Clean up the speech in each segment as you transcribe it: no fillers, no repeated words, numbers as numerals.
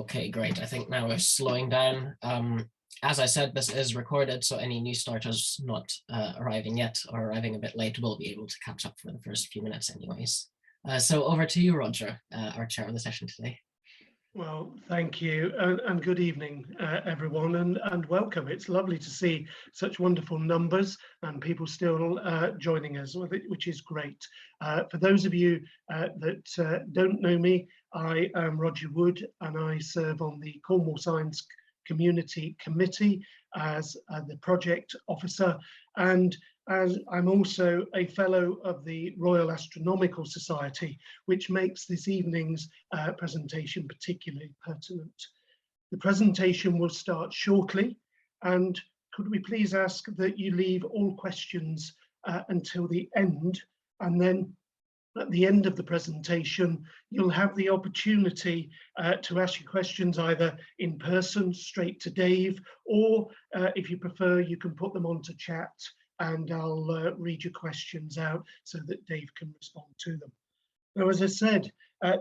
Okay, great. I think now we're slowing down. As I said, this is recorded, so any new starters not arriving yet or arriving a bit late will be able to catch up for the first few minutes anyways. So over to you, Roger, our chair of the session today. Well, thank you, and good evening, everyone, and welcome. It's lovely to see such wonderful numbers and people still joining us, which is great. For those of you that don't know me, I am Roger Wood, and I serve on the Cornwall Science Community Committee as the project officer, and as I'm also a fellow of the Royal Astronomical Society, which makes this evening's presentation particularly pertinent. The presentation will start shortly, and could we please ask that you leave all questions until the end, and then at the end of the presentation, you'll have the opportunity to ask your questions either in person, straight to Dave, or if you prefer, you can put them onto chat and I'll read your questions out so that Dave can respond to them. Now, as I said,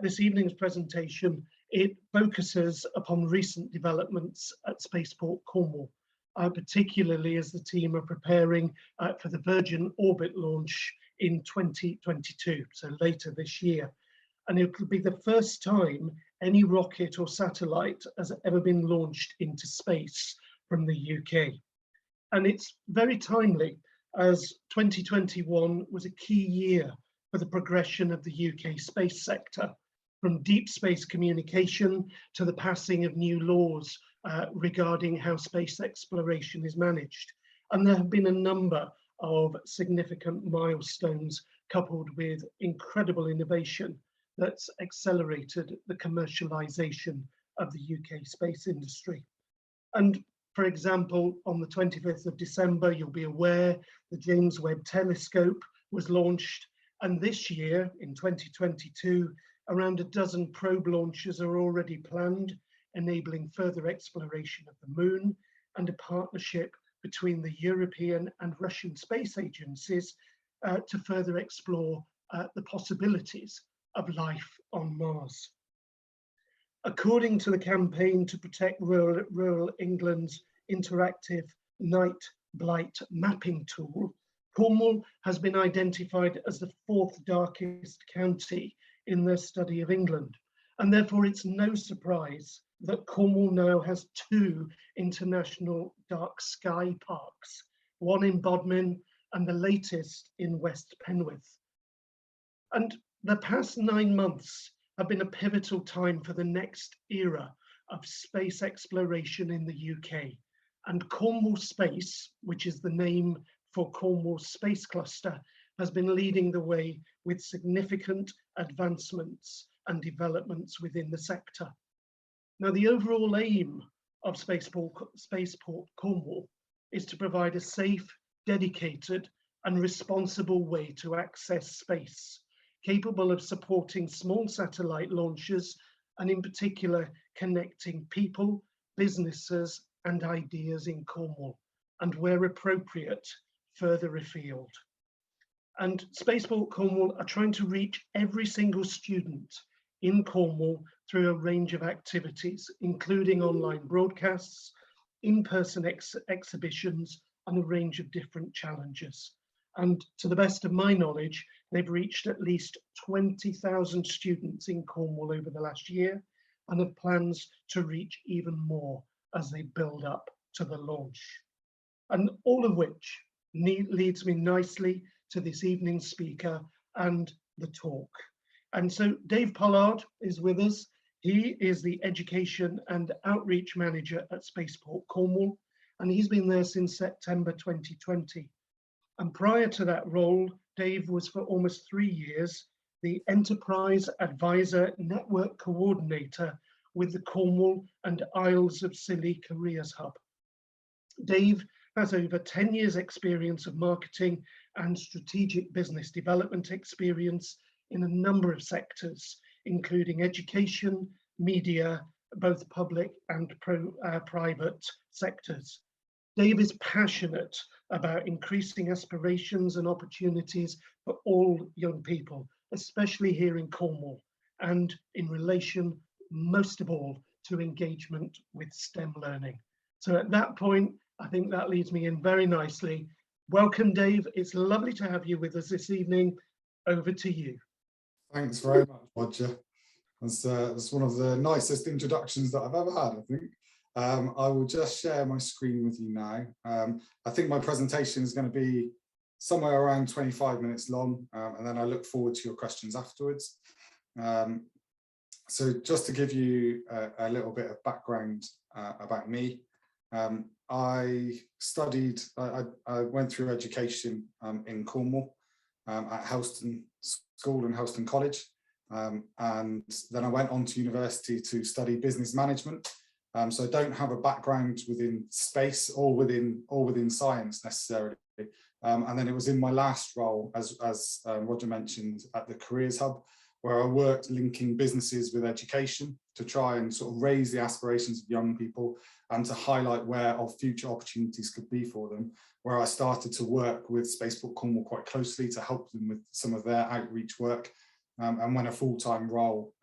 this evening's presentation, it focuses upon recent developments at Spaceport Cornwall, particularly as the team are preparing for the Virgin Orbit launch in 2022, so later this year. And it will be the first time any rocket or satellite has ever been launched into space from the UK. And it's very timely, as 2021 was a key year for the progression of the UK space sector, from deep space communication to the passing of new laws regarding how space exploration is managed. And there have been a number of significant milestones coupled with incredible innovation that's accelerated the commercialization of the UK space industry. And for example, on the 25th of December, you'll be aware the James Webb Telescope was launched. And this year, in 2022, around a dozen probe launches are already planned, enabling further exploration of the moon, and a partnership between the European and Russian space agencies to further explore the possibilities of life on Mars. According to the campaign to protect rural England's interactive night blight mapping tool, Cornwall has been identified as the 4th darkest county in their study of England. And therefore it's no surprise that Cornwall now has 2 international dark sky parks, one in Bodmin and the latest in West Penwith. And the past 9 months have been a pivotal time for the next era of space exploration in the UK. And Cornwall Space, which is the name for Cornwall's space cluster, has been leading the way with significant advancements and developments within the sector. Now, the overall aim of Spaceport Cornwall is to provide a safe, dedicated, and responsible way to access space, capable of supporting small satellite launches, and in particular, connecting people, businesses, and ideas in Cornwall, and where appropriate, further afield. And Spaceport Cornwall are trying to reach every single student in Cornwall through a range of activities, including online broadcasts, in-person exhibitions, and a range of different challenges. And to the best of my knowledge, they've reached at least 20,000 students in Cornwall over the last year, and have plans to reach even more as they build up to the launch. And all of which leads me nicely to this evening's speaker and the talk. And so Dave Pollard is with us. He is the Education and Outreach Manager at Spaceport Cornwall, and he's been there since September 2020. And prior to that role, Dave was for almost 3 years the Enterprise Advisor Network Coordinator with the Cornwall and Isles of Scilly Careers Hub. Dave has over 10 years experience of marketing and strategic business development experience in a number of sectors, including education, media, both public and private sectors. Dave is passionate about increasing aspirations and opportunities for all young people, especially here in Cornwall, and in relation, most of all, to engagement with STEM learning. So at that point, I think that leads me in very nicely. Welcome, Dave. It's lovely to have you with us this evening. Over to you. Thanks very much, Roger. That's one of the nicest introductions that I've ever had, I think. I will just share my screen with you now. I think my presentation is going to be somewhere around 25 minutes long, and then I look forward to your questions afterwards. So just to give you a little bit of background about me, I went through education in Cornwall at Helston School and Helston College, and then I went on to university to study business management. So I don't have a background within space or within science necessarily. And then it was in my last role, as Roger mentioned, at the Careers Hub, where I worked linking businesses with education to try and sort of raise the aspirations of young people and to highlight where future opportunities could be for them, where I started to work with Spaceport Cornwall quite closely to help them with some of their outreach work. And when a full-time role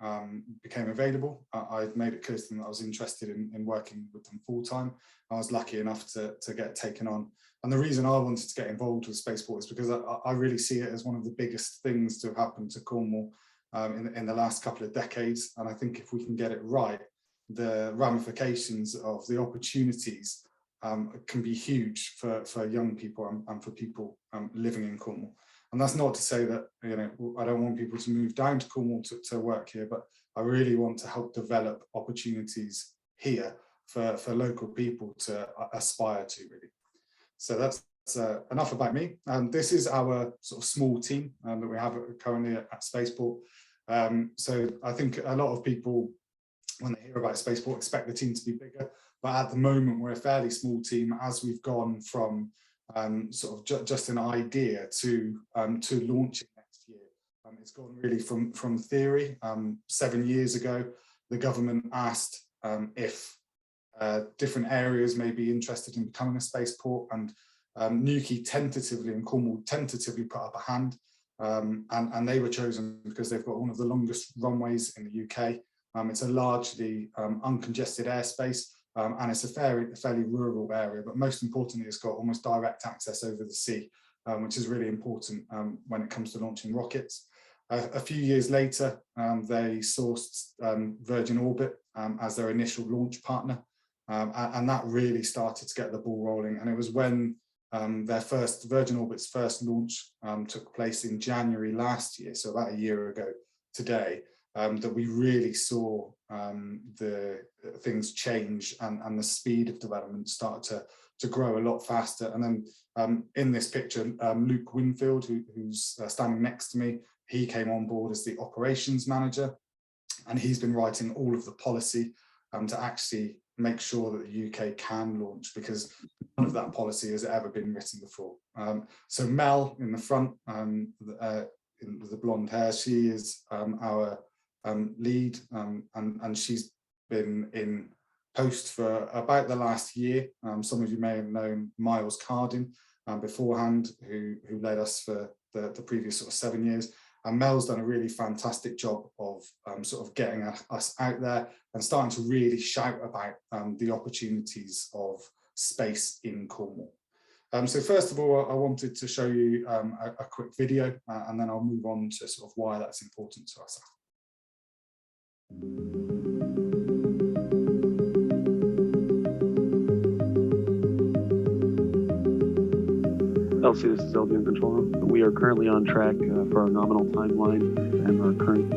became available, I made it clear to them that I was interested in working with them full-time. I was lucky enough to get taken on. And the reason I wanted to get involved with Spaceport is because I really see it as one of the biggest things to have happened to Cornwall in the last couple of decades. And I think if we can get it right, the ramifications of the opportunities can be huge for young people and for people living in Cornwall. And that's not to say that, you know, I don't want people to move down to Cornwall to work here, but I really want to help develop opportunities here for local people to aspire to, really. So that's enough about me. This is our sort of small team that we have currently at Spaceport. So I think a lot of people, when they hear about Spaceport, expect the team to be bigger, but at the moment we're a fairly small team as we've gone from sort of just an idea to launching next year. It's gone really from theory. 7 years ago, the government asked if different areas may be interested in becoming a spaceport, and Newquay tentatively and Cornwall tentatively put up a hand, and they were chosen because they've got one of the longest runways in the UK. It's a largely uncongested airspace, and it's a fairly rural area, but most importantly, it's got almost direct access over the sea, which is really important when it comes to launching rockets. A few years later, they sourced Virgin Orbit as their initial launch partner, and that really started to get the ball rolling. And it was when Virgin Orbit's first launch took place in January last year, so about a year ago today, that we really saw the things change and the speed of development start to grow a lot faster. And then in this picture, Luke Winfield, who's standing next to me, he came on board as the operations manager, and he's been writing all of the policy to actually make sure that the UK can launch, because none of that policy has ever been written before. So Mel in the front, in the blonde hair, she is our lead, and she's been in post for about the last year. Some of you may have known Miles Cardin beforehand, who led us for the previous sort of 7 years. And Mel's done a really fantastic job of sort of getting us out there and starting to really shout about the opportunities of space in Cornwall. So first of all, I wanted to show you a quick video, and then I'll move on to sort of why that's important to us. Elsie, this is LB in control room. We are currently on track for our nominal timeline, and our current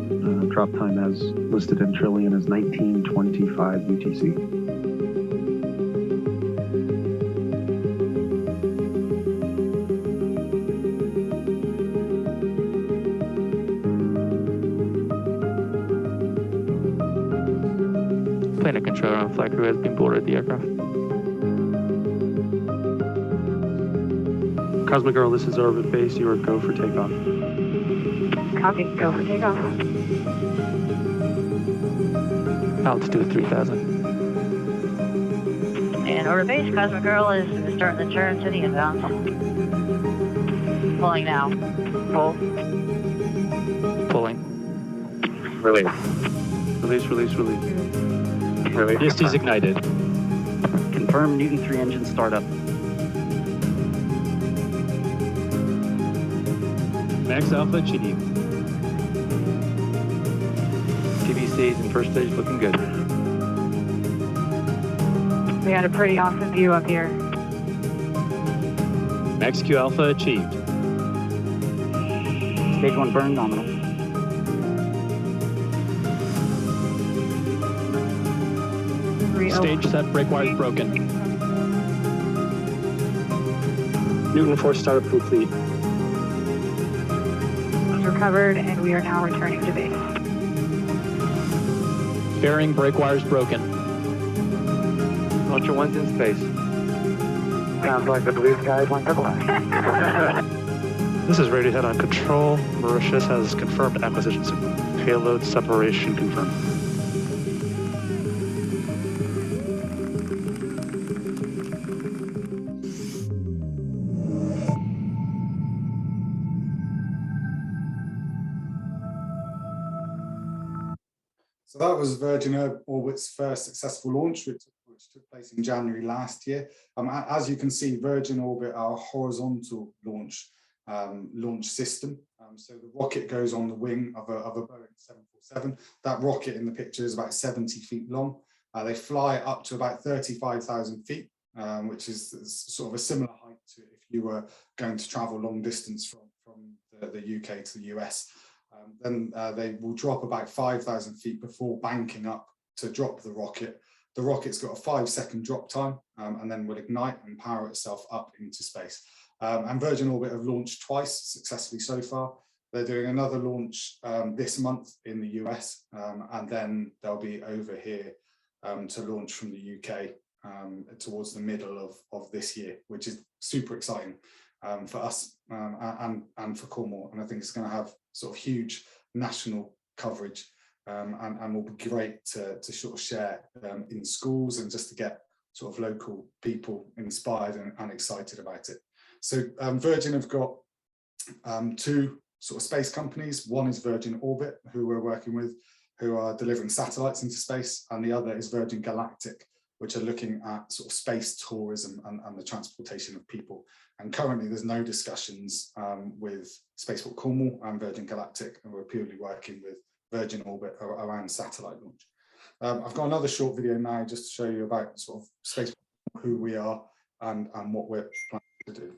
drop time as listed in Trillian is 19:25 UTC. Planet controller and flight crew has been boarded the aircraft. Cosmic Girl, this is Orbit Base. You are go for takeoff. Copy, go for takeoff. Altitude 3000. And Orbit Base, Cosmic Girl is starting the turn to the inbound. Pulling now. Pull. Pulling. Release. Release, release, release. Wrist is ignited. Confirm Newton 3 engine startup. Max Alpha achieved. TBC's in first stage looking good. We had a pretty awesome view up here. Max Q Alpha achieved. Stage 1 burn nominal. Stage set, brake wires broken. Newton 4 startup complete. Recovered, and we are now returning to base. Bearing, brake wires broken. Launcher 1's in space. Sounds like the blue skies went to black. This is Radiohead on control. Mauritius has confirmed acquisition signal. Payload separation confirmed. So that was Virgin Orbit's first successful launch, which took place in January last year. As you can see, Virgin Orbit are a horizontal launch system. So the rocket goes on the wing of a Boeing 747. That rocket in the picture is about 70 feet long. They fly up to about 35,000 feet, which is sort of a similar height to if you were going to travel long distance from the UK to the US. Then they will drop about 5,000 feet before banking up to drop the rocket. The rocket's got a 5-second drop time and then will ignite and power itself up into space. And Virgin Orbit have launched twice successfully so far. They're doing another launch this month in the US, and then they'll be over here to launch from the UK towards the middle of this year, which is super exciting for us and for Cornwall. And I think it's going to have sort of huge national coverage and will be great to sort of share in schools and just to get sort of local people inspired and excited about it. So Virgin have got two sort of space companies. One is Virgin Orbit, who we're working with, who are delivering satellites into space, and the other is Virgin Galactic, which are looking at sort of space tourism and the transportation of people. And currently there's no discussions with Spaceport Cornwall and Virgin Galactic, and we're purely working with Virgin Orbit around satellite launch. I've got another short video now just to show you about sort of Spaceport, who we are and what we're planning to do.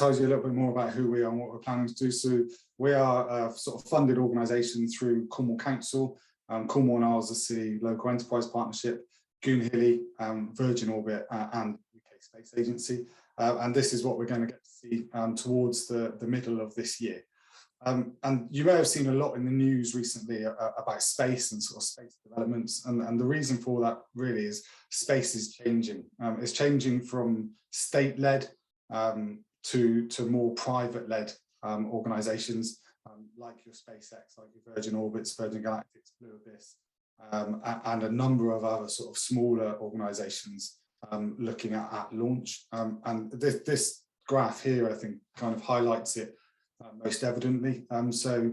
tells you a little bit more about who we are and what we're planning to do. So we are a sort of funded organisation through Cornwall Council, Cornwall and Isles of Sea Local Enterprise Partnership, Goonhilly, Virgin Orbit and UK Space Agency. And this is what we're going to get to see towards the middle of this year. And you may have seen a lot in the news recently about space and sort of space developments. And the reason for that really is space is changing. It's changing from state-led to more private-led organisations like your SpaceX, like your Virgin Orbits, Virgin Galactic's, Blue Abyss, and a number of other sort of smaller organisations looking at launch. And this graph here, I think, kind of highlights it most evidently. So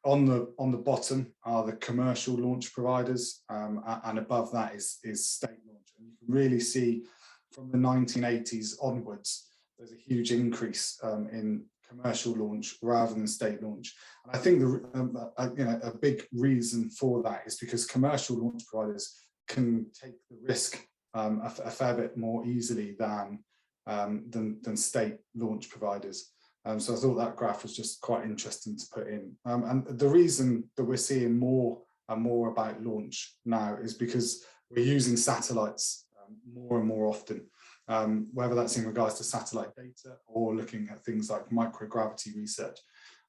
on the bottom are the commercial launch providers, and above that is state launch. And you can really see from the 1980s onwards, there's a huge increase in commercial launch rather than state launch. And I think a big reason for that is because commercial launch providers can take the risk a fair bit more easily than state launch providers. So I thought that graph was just quite interesting to put in. And the reason that we're seeing more and more about launch now is because we're using satellites more and more often, whether that's in regards to satellite data or looking at things like microgravity research.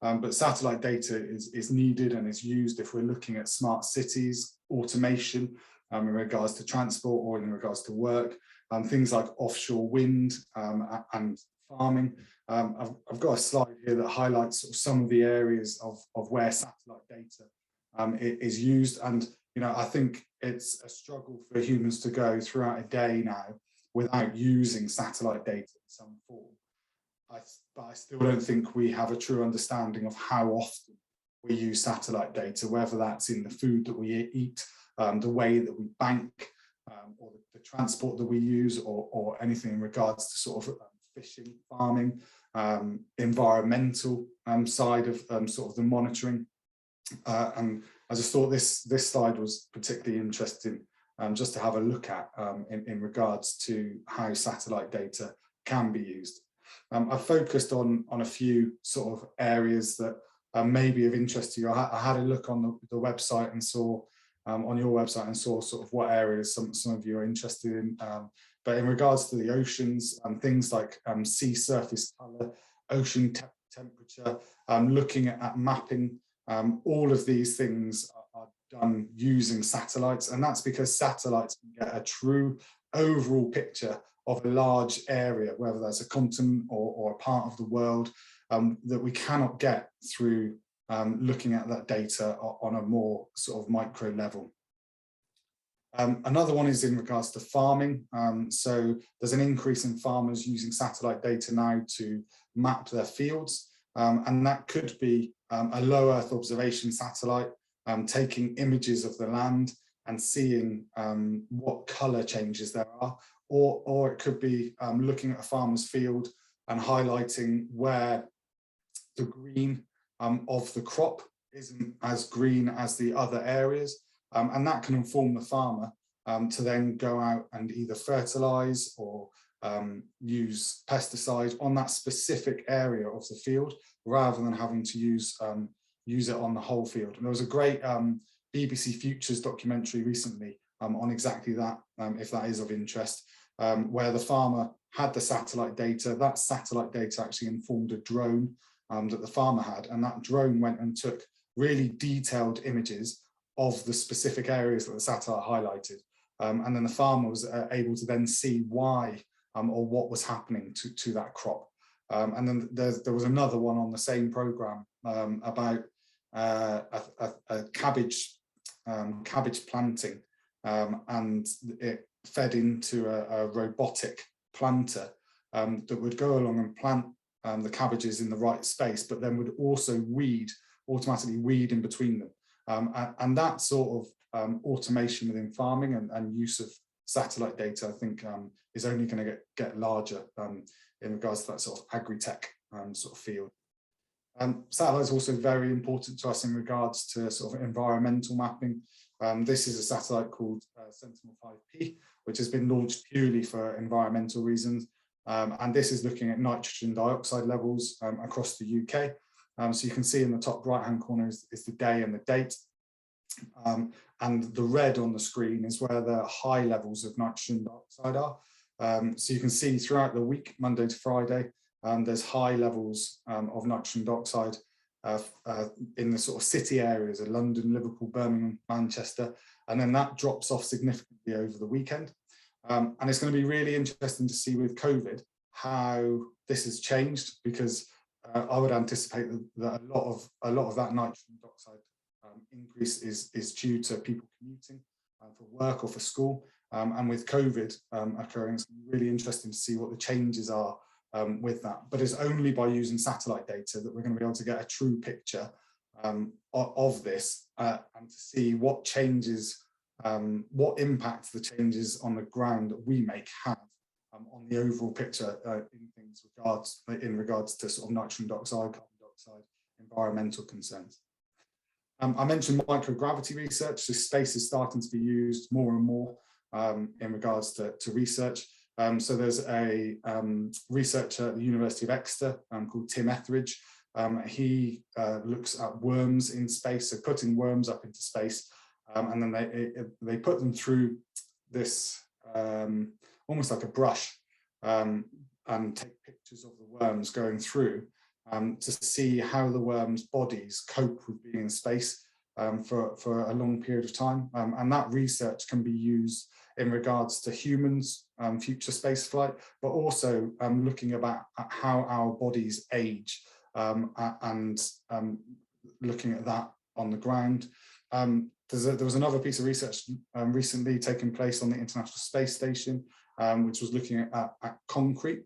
But satellite data is needed and is used if we're looking at smart cities, automation in regards to transport or in regards to work, things like offshore wind and farming. I've got a slide here that highlights sort of some of the areas of where satellite data is used. And, I think it's a struggle for humans to go throughout a day now without using satellite data in some form. But I still don't think we have a true understanding of how often we use satellite data, whether that's in the food that we eat, the way that we bank, or the transport that we use, or anything in regards to sort of fishing, farming, environmental side of sort of the monitoring. And I just thought this slide was particularly interesting just to have a look at in regards to how satellite data can be used. I've focused on a few sort of areas that may be of interest to you. I had a look on the website and saw on your website and saw sort of what areas some of you are interested in. But in regards to the oceans and things like sea surface colour, ocean temperature, looking at mapping, all of these things are done using satellites. And that's because satellites can get a true overall picture of a large area, whether that's a continent or a part of the world, that we cannot get through looking at that data on a more sort of micro level. Another one is in regards to farming. So there's an increase in farmers using satellite data now to map their fields. And that could be a low Earth observation satellite taking images of the land and seeing what colour changes there are. Or it could be looking at a farmer's field and highlighting where the green of the crop isn't as green as the other areas. And that can inform the farmer to then go out and either fertilise or use pesticide on that specific area of the field, rather than having to use it on the whole field. And there was a great BBC Futures documentary recently on exactly that, if that is of interest, where the farmer had the satellite data. That satellite data actually informed a drone that the farmer had, and that drone went and took really detailed images of the specific areas that the satellite highlighted. And then the farmer was able to then see why or what was happening to that crop. And then there was another one on the same programme about a cabbage planting, and it fed into a robotic planter that would go along and plant the cabbages in the right space, but then would also automatically weed in between them. And that sort of automation within farming and use of satellite data, I think, is only going to get larger in regards to that sort of agri-tech sort of field. Satellite is also very important to us in regards to sort of environmental mapping. This is a satellite called Sentinel-5P, which has been launched purely for environmental reasons. And this is looking at nitrogen dioxide levels across the UK. So you can see in the top right-hand corner is the day and the date. And the red on the screen is where the high levels of nitrogen dioxide are. So you can see throughout the week, Monday to Friday, there's high levels of nitrogen dioxide in the sort of city areas of London, Liverpool, Birmingham, Manchester, and then that drops off significantly over the weekend. And it's going to be really interesting to see with COVID how this has changed, because I would anticipate that a lot of that nitrogen dioxide increase is due to people commuting for work or for school. And with COVID occurring, it's really interesting to see what the changes are with that. But it's only by using satellite data that we're going to be able to get a true picture of this and to see what changes, what impact the changes on the ground that we make have on the overall picture in regards to sort of nitrogen dioxide, carbon dioxide, environmental concerns. I mentioned microgravity research. So space is starting to be used more and more in regards to research. So there's a researcher at the University of Exeter called Tim Etheridge. He looks at worms in space, so putting worms up into space, and then they put them through this almost like a brush and take pictures of the worms going through to see how the worms' bodies cope with being in space for a long period of time. And that research can be used in regards to humans, future space flight, but also looking about how our bodies age and looking at that on the ground. There was another piece of research recently taking place on the International Space Station, which was looking at concrete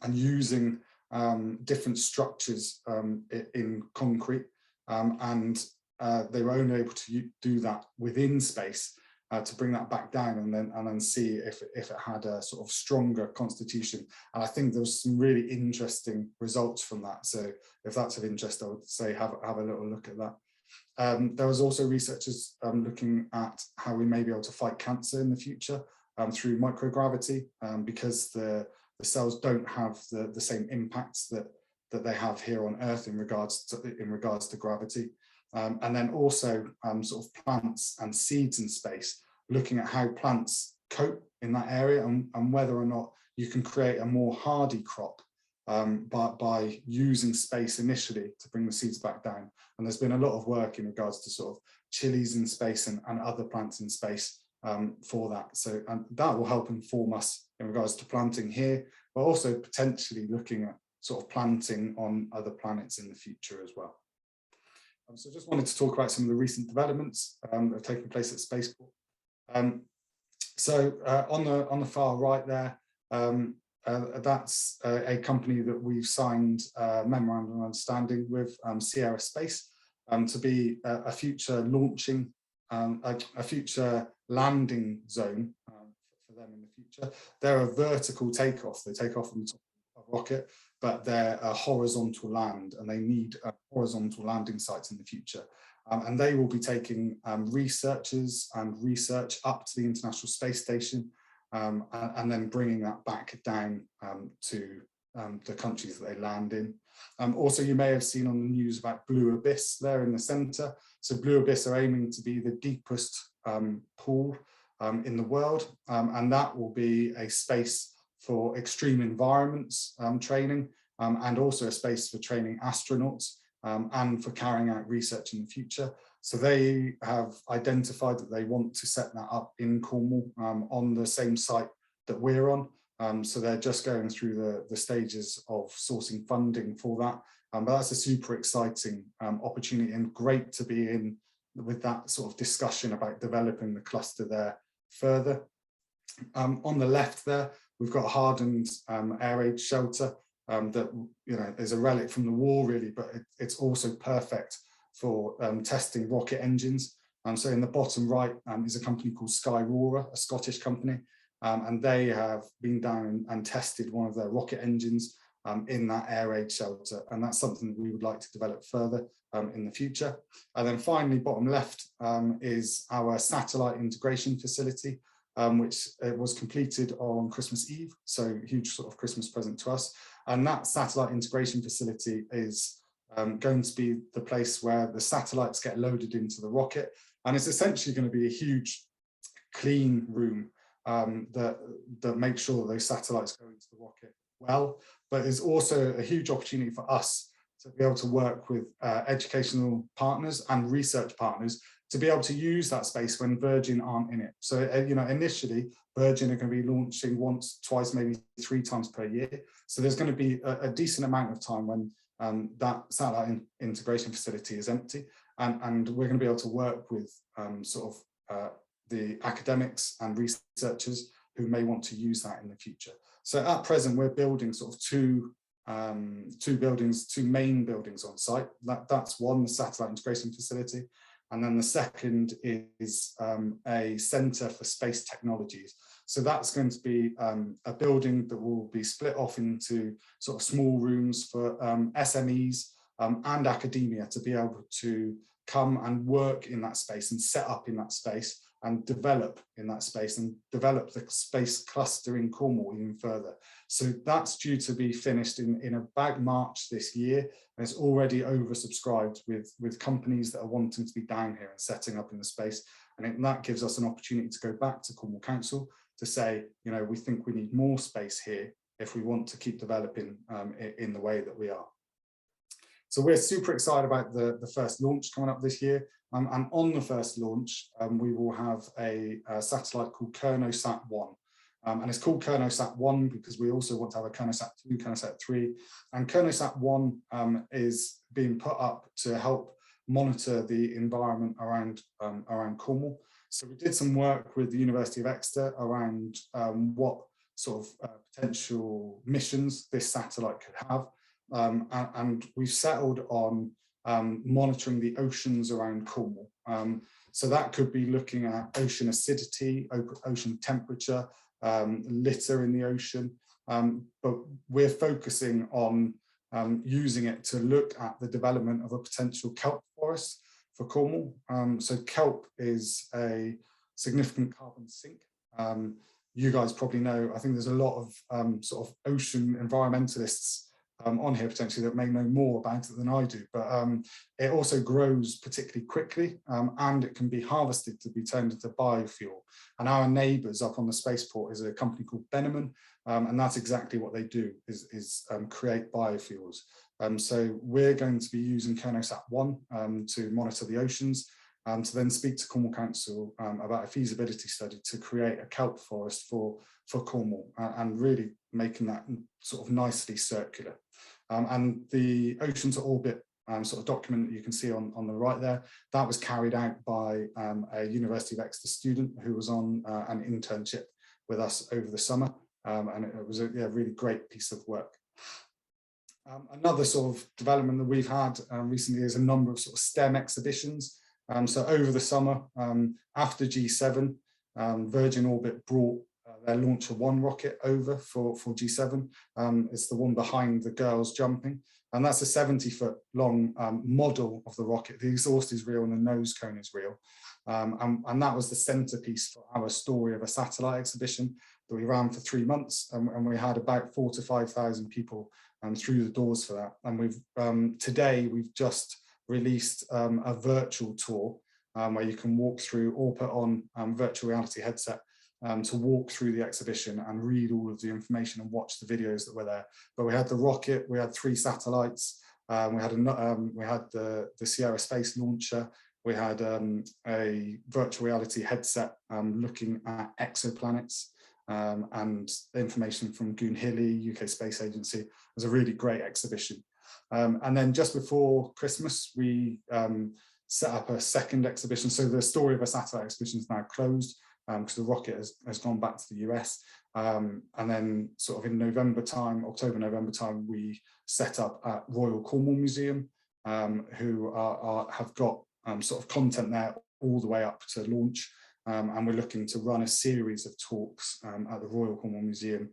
and using different structures in concrete, and they were only able to do that within space to bring that back down and then see if it had a sort of stronger constitution. And I think there was some really interesting results from that. So if that's of interest, I would say have a little look at that. There was also researchers looking at how we may be able to fight cancer in the future through microgravity, because the cells don't have the same impacts that they have here on Earth in regards to gravity. And then also sort of plants and seeds in space, looking at how plants cope in that area and whether or not you can create a more hardy crop by using space initially to bring the seeds back down. And there's been a lot of work in regards to sort of chilies in space and other plants in space for that. So that will help inform us in regards to planting here, but also potentially looking at sort of planting on other planets in the future as well. So I just wanted to talk about some of the recent developments that have taken place at Spaceport. So on the far right there, that's a company that we've signed a memorandum of understanding with, Sierra Space, to be a future launching, a future landing zone for them in the future. They're a vertical takeoff. They take off on the top of a rocket, but they're a horizontal land, and they need horizontal landing sites in the future. And they will be taking researchers and research up to the International Space Station, and then bringing that back down to the countries that they land in. Also, you may have seen on the news about Blue Abyss there in the centre. So Blue Abyss are aiming to be the deepest pool in the world, and that will be a space for extreme environments training, and also a space for training astronauts and for carrying out research in the future. So they have identified that they want to set that up in Cornwall on the same site that we're on. So they're just going through the stages of sourcing funding for that. But that's a super exciting opportunity, and great to be in with that sort of discussion about developing the cluster there further. On the left there, we've got a hardened air raid shelter that, you know, is a relic from the war really, but it's also perfect for testing rocket engines. So in the bottom right is a company called Skyroarer, a Scottish company, and they have been down and tested one of their rocket engines in that air raid shelter, and that's something that we would like to develop further in the future. And then finally, bottom left is our satellite integration facility. which was completed on Christmas Eve, so huge sort of Christmas present to us. And that satellite integration facility is going to be the place where the satellites get loaded into the rocket, and it's essentially going to be a huge clean room that makes sure that those satellites go into the rocket well, but is also a huge opportunity for us to be able to work with educational partners and research partners to be able to use that space when Virgin aren't in it. So, initially Virgin are going to be launching once, twice, maybe 3 times per year. So there's going to be a decent amount of time when that satellite integration facility is empty, and we're going to be able to work with the academics and researchers who may want to use that in the future. So at present, we're building sort of two main buildings on site. That's one, the satellite integration facility, and then the second is a centre for space technologies. So that's going to be a building that will be split off into sort of small rooms for SMEs and academia to be able to come and work in that space and set up in that space and develop in that space and develop the space cluster in Cornwall even further. So that's due to be finished in about March this year, and it's already oversubscribed with companies that are wanting to be down here and setting up in the space. And that gives us an opportunity to go back to Cornwall Council to say, we think we need more space here if we want to keep developing in the way that we are. So we're super excited about the first launch coming up this year. And on the first launch, we will have a satellite called KernoSat-1. And it's called KernoSat-1 because we also want to have a KernoSat-2, KernoSat-3. And KernoSat-1 is being put up to help monitor the environment around Cornwall. So we did some work with the University of Exeter around what sort of potential missions this satellite could have. And we've settled on monitoring the oceans around Cornwall. So that could be looking at ocean acidity, ocean temperature, litter in the ocean, but we're focusing on using it to look at the development of a potential kelp forest for Cornwall. So kelp is a significant carbon sink. You guys probably know, I think there's a lot of sort of ocean environmentalists on here potentially that may know more about it than I do, but it also grows particularly quickly, and it can be harvested to be turned into biofuel. And our neighbours up on the spaceport is a company called Benneman, and that's exactly what they do, is create biofuels. So we're going to be using KernoSat-1 to monitor the oceans, to then speak to Cornwall Council about a feasibility study to create a kelp forest for Cornwall, and really making that sort of nicely circular. And the Ocean to Orbit sort of document that you can see on the right there, that was carried out by a University of Exeter student who was on an internship with us over the summer, and it was a really great piece of work. Another sort of development that we've had recently is a number of sort of STEM exhibitions. So over the summer, after G7, Virgin Orbit brought their Launcher 1 rocket over for G7. It's the one behind the girls jumping, and that's a 70-foot long model of the rocket. The exhaust is real and the nose cone is real. And that was the centerpiece for our Story of a Satellite exhibition that we ran for 3 months, and we had about 4,000 to 5,000 people through the doors for that. And today we've just released a virtual tour where you can walk through or put on virtual reality headset to walk through the exhibition and read all of the information and watch the videos that were there. But we had the rocket, we had 3 satellites, we had the Sierra Space Launcher, we had a virtual reality headset looking at exoplanets, and information from Goonhilly, UK Space Agency. It was a really great exhibition. And then just before Christmas, we set up a second exhibition. So the Story of a Satellite exhibition is now closed because the rocket has gone back to the US. And then sort of in October, November time, we set up at Royal Cornwall Museum, who have got sort of content there all the way up to launch. And we're looking to run a series of talks at the Royal Cornwall Museum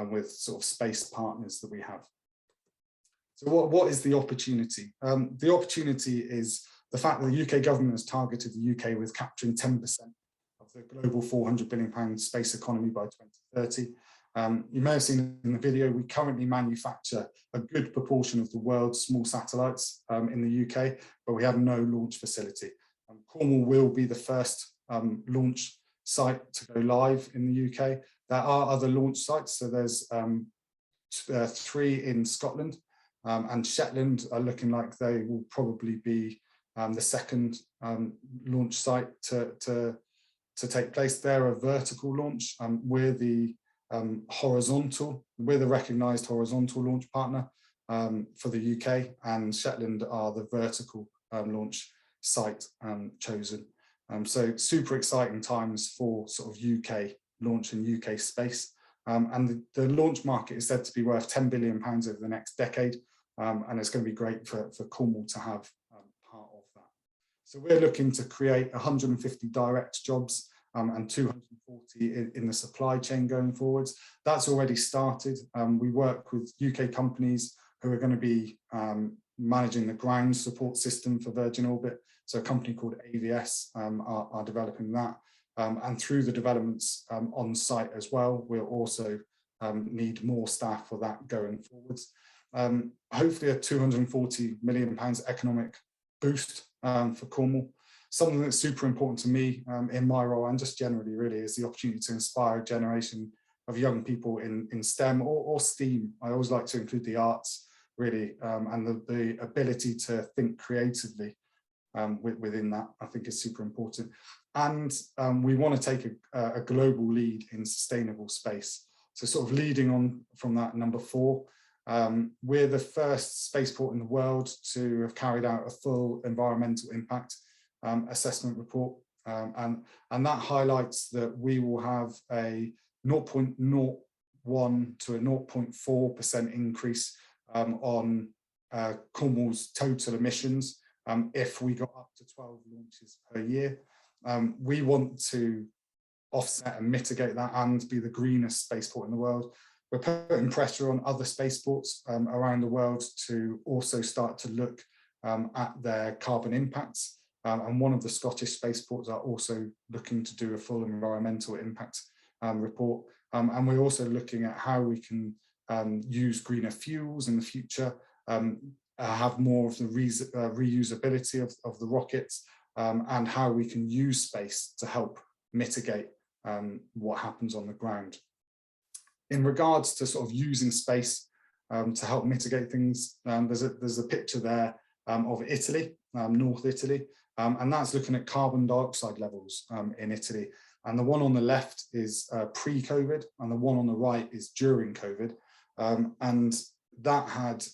with sort of space partners that we have. So what is the opportunity? The opportunity is the fact that the UK government has targeted the UK with capturing 10% of of the global £400 billion space economy by 2030. You may have seen in the video, we currently manufacture a good proportion of the world's small satellites in the UK, but we have no launch facility. Cornwall will be the first launch site to go live in the UK. There are other launch sites, so there's 3 in Scotland, and Shetland are looking like they will probably be the second launch site to take place. They're a vertical launch. We're the recognised horizontal launch partner for the UK, and Shetland are the vertical launch site chosen. So super exciting times for sort of UK launch and UK space. And the launch market is said to be worth £10 billion over the next decade, and it's going to be great for Cornwall to have part of that. So we're looking to create 150 direct jobs and 240 in the supply chain going forwards. That's already started. We work with UK companies who are going to be managing the ground support system for Virgin Orbit. So a company called AVS are developing that. And through the developments on site as well, we'll also need more staff for that going forwards. Hopefully a £240 million economic boost for Cornwall. Something that's super important to me in my role, and just generally really, is the opportunity to inspire a generation of young people in STEM or STEAM. I always like to include the arts really, and the ability to think creatively within that, I think, is super important. And we want to take a global lead in sustainable space. So sort of leading on from that, number 4, we're the first spaceport in the world to have carried out a full environmental impact assessment report. And that highlights that we will have a 0.01 to a 0.4% increase on Cornwall's total emissions if we got up to 12 launches per year. We want to offset and mitigate that and be the greenest spaceport in the world. We're putting pressure on other spaceports around the world to also start to look at their carbon impacts. And one of the Scottish spaceports are also looking to do a full environmental impact report. And we're also looking at how we can use greener fuels in the future, have more of the reusability of the rockets, and how we can use space to help mitigate what happens on the ground. In regards to sort of using space to help mitigate things, there's a picture there of Italy, North Italy, and that's looking at carbon dioxide levels in Italy. And the one on the left is pre-COVID, and the one on the right is during COVID. And that had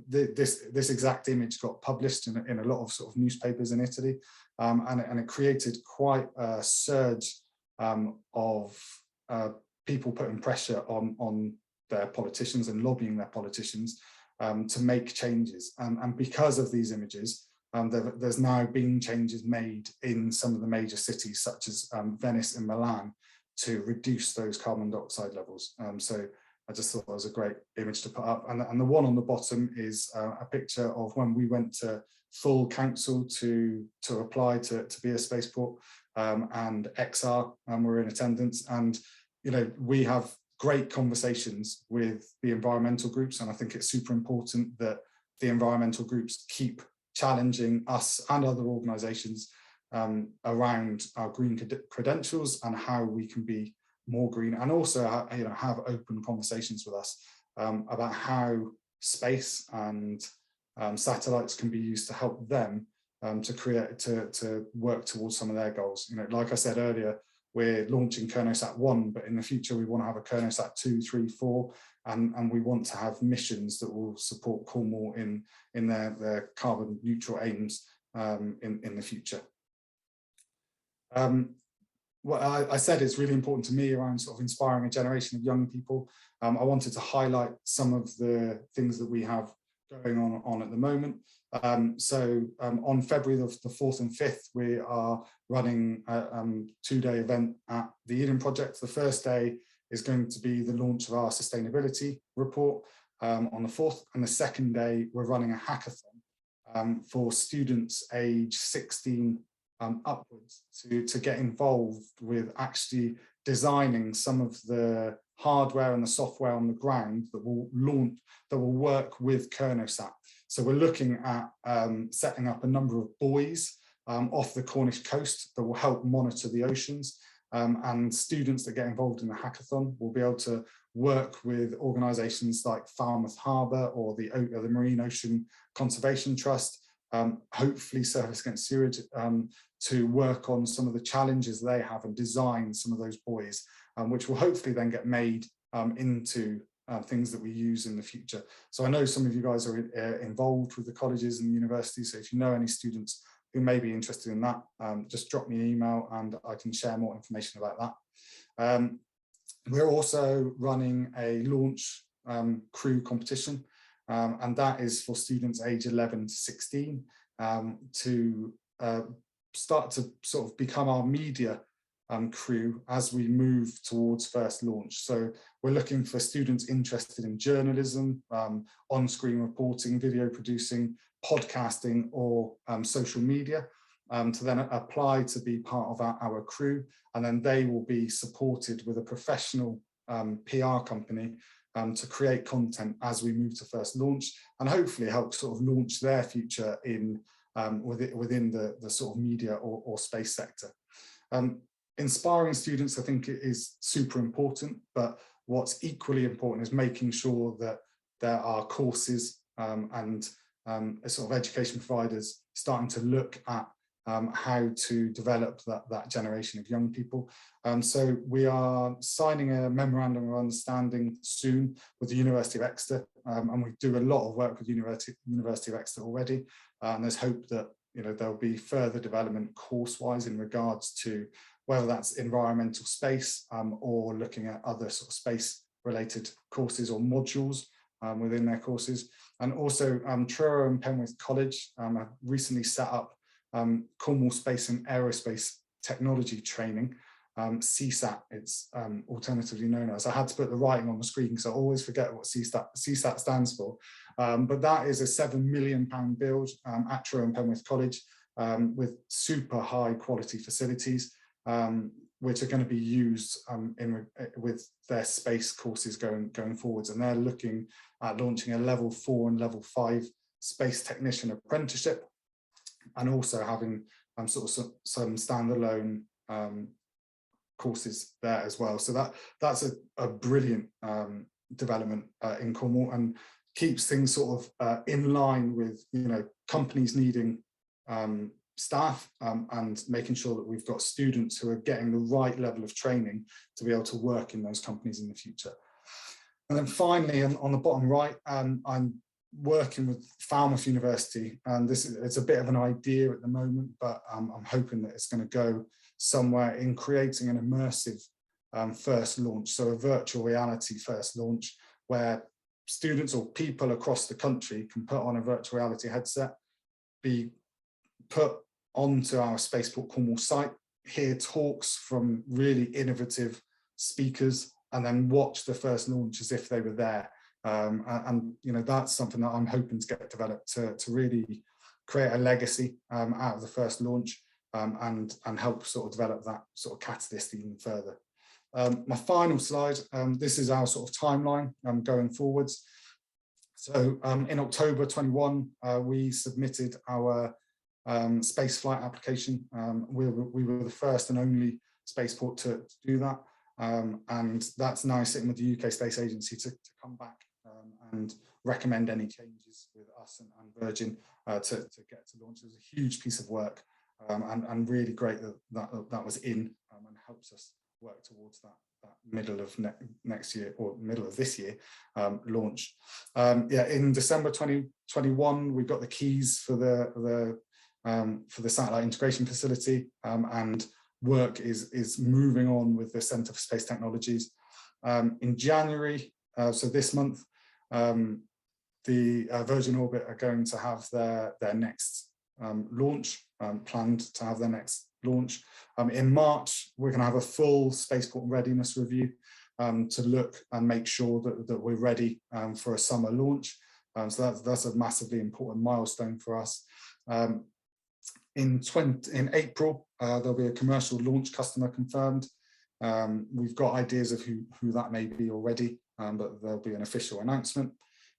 this exact image got published in a lot of sort of newspapers in Italy, and it created quite a surge of people putting pressure on their politicians and lobbying their politicians to make changes. And because of these images, there's now been changes made in some of the major cities, such as Venice and Milan, to reduce those carbon dioxide levels. So I just thought that was a great image to put up. And the one on the bottom is a picture of when we went to full council to apply to be a spaceport, and XR were in attendance. And you know, we have great conversations with the environmental groups, and I think it's super important that the environmental groups keep challenging us and other organisations around our green credentials and how we can be more green, and also have open conversations with us about how space and satellites can be used to help them to work towards some of their goals. You know, like I said earlier, we're launching Kernosat 1, but in the future we want to have a Kernosat 2, 3, 4, and we want to have missions that will support Cornwall in their carbon neutral aims in the future. What I said is really important to me around sort of inspiring a generation of young people. I wanted to highlight some of the things that we have going on at the moment. On February the 4th and 5th, we are running a 2-day event at the Eden Project. The first day is going to be the launch of our sustainability report on the 4th, and the second day we're running a hackathon for students aged 16 upwards to get involved with actually designing some of the hardware and the software on the ground that will work with KernelSat. So we're looking at setting up a number of buoys off the Cornish coast that will help monitor the oceans, and students that get involved in the hackathon will be able to work with organisations like Falmouth Harbour or the Marine Ocean Conservation Trust, hopefully Surface Against Sewage, to work on some of the challenges they have and design some of those buoys, which will hopefully then get made into things that we use in the future. So I know some of you guys are involved with the colleges and the universities, so if you know any students who may be interested in that, just drop me an email and I can share more information about that. We're also running a launch crew competition, and that is for students age 11 to 16 to start to sort of become our media crew as we move towards first launch. So we're looking for students interested in journalism, on-screen reporting, video producing, podcasting, or social media, to then apply to be part of our crew, and then they will be supported with a professional PR company to create content as we move to first launch, and hopefully help sort of launch their future in within the sort of media or space sector. Inspiring students, I think, is super important, but what's equally important is making sure that there are courses and sort of education providers starting to look at how to develop that generation of young people. So we are signing a memorandum of understanding soon with the University of Exeter, and we do a lot of work with University of Exeter already, and there's hope that there'll be further development course-wise in regards to whether that's environmental space or looking at other sort of space-related courses or modules within their courses. And also Truro and Penrith College have recently set up Cornwall Space and Aerospace Technology Training, CSAT, it's alternatively known as. I had to put the writing on the screen because I always forget what CSAT stands for. But that is a £7 million build at Truro and Penrith College with super high quality facilities, which are going to be used with their space courses going forwards. And they're looking at launching a level 4 and level 5 space technician apprenticeship, and also having sort of some standalone courses there as well. So that's a brilliant development in Cornwall, and keeps things sort of in line with companies needing staff and making sure that we've got students who are getting the right level of training to be able to work in those companies in the future. And then finally, on the bottom right, I'm working with Falmouth University, and it's a bit of an idea at the moment, but I'm hoping that it's going to go somewhere in creating an immersive first launch, so a virtual reality first launch, where students or people across the country can put on a virtual reality headset, be put onto our Spaceport Cornwall site, hear talks from really innovative speakers, and then watch the first launch as if they were there. And that's something that I'm hoping to get developed to really create a legacy out of the first launch, and help sort of develop that sort of catalyst even further. My final slide, this is our sort of timeline going forwards. So in October 21, we submitted our space flight application. We were the first and only spaceport to do that. And that's now sitting with the UK Space Agency to come back and recommend any changes with us and Virgin to get to launch. It was a huge piece of work, and really great that was in and helps us work towards that middle of next year, or middle of this year, launch. In December 2021, we got the keys for the satellite integration facility, and work is moving on with the Centre for Space Technologies. In January, so this month, the Virgin Orbit are going to have their next launch, planned to have their next launch. In March, we're going to have a full spaceport readiness review to look and make sure that we're ready for a summer launch. So that's a massively important milestone for us. In April, there'll be a commercial launch customer confirmed. We've got ideas of who that may be already, but there'll be an official announcement.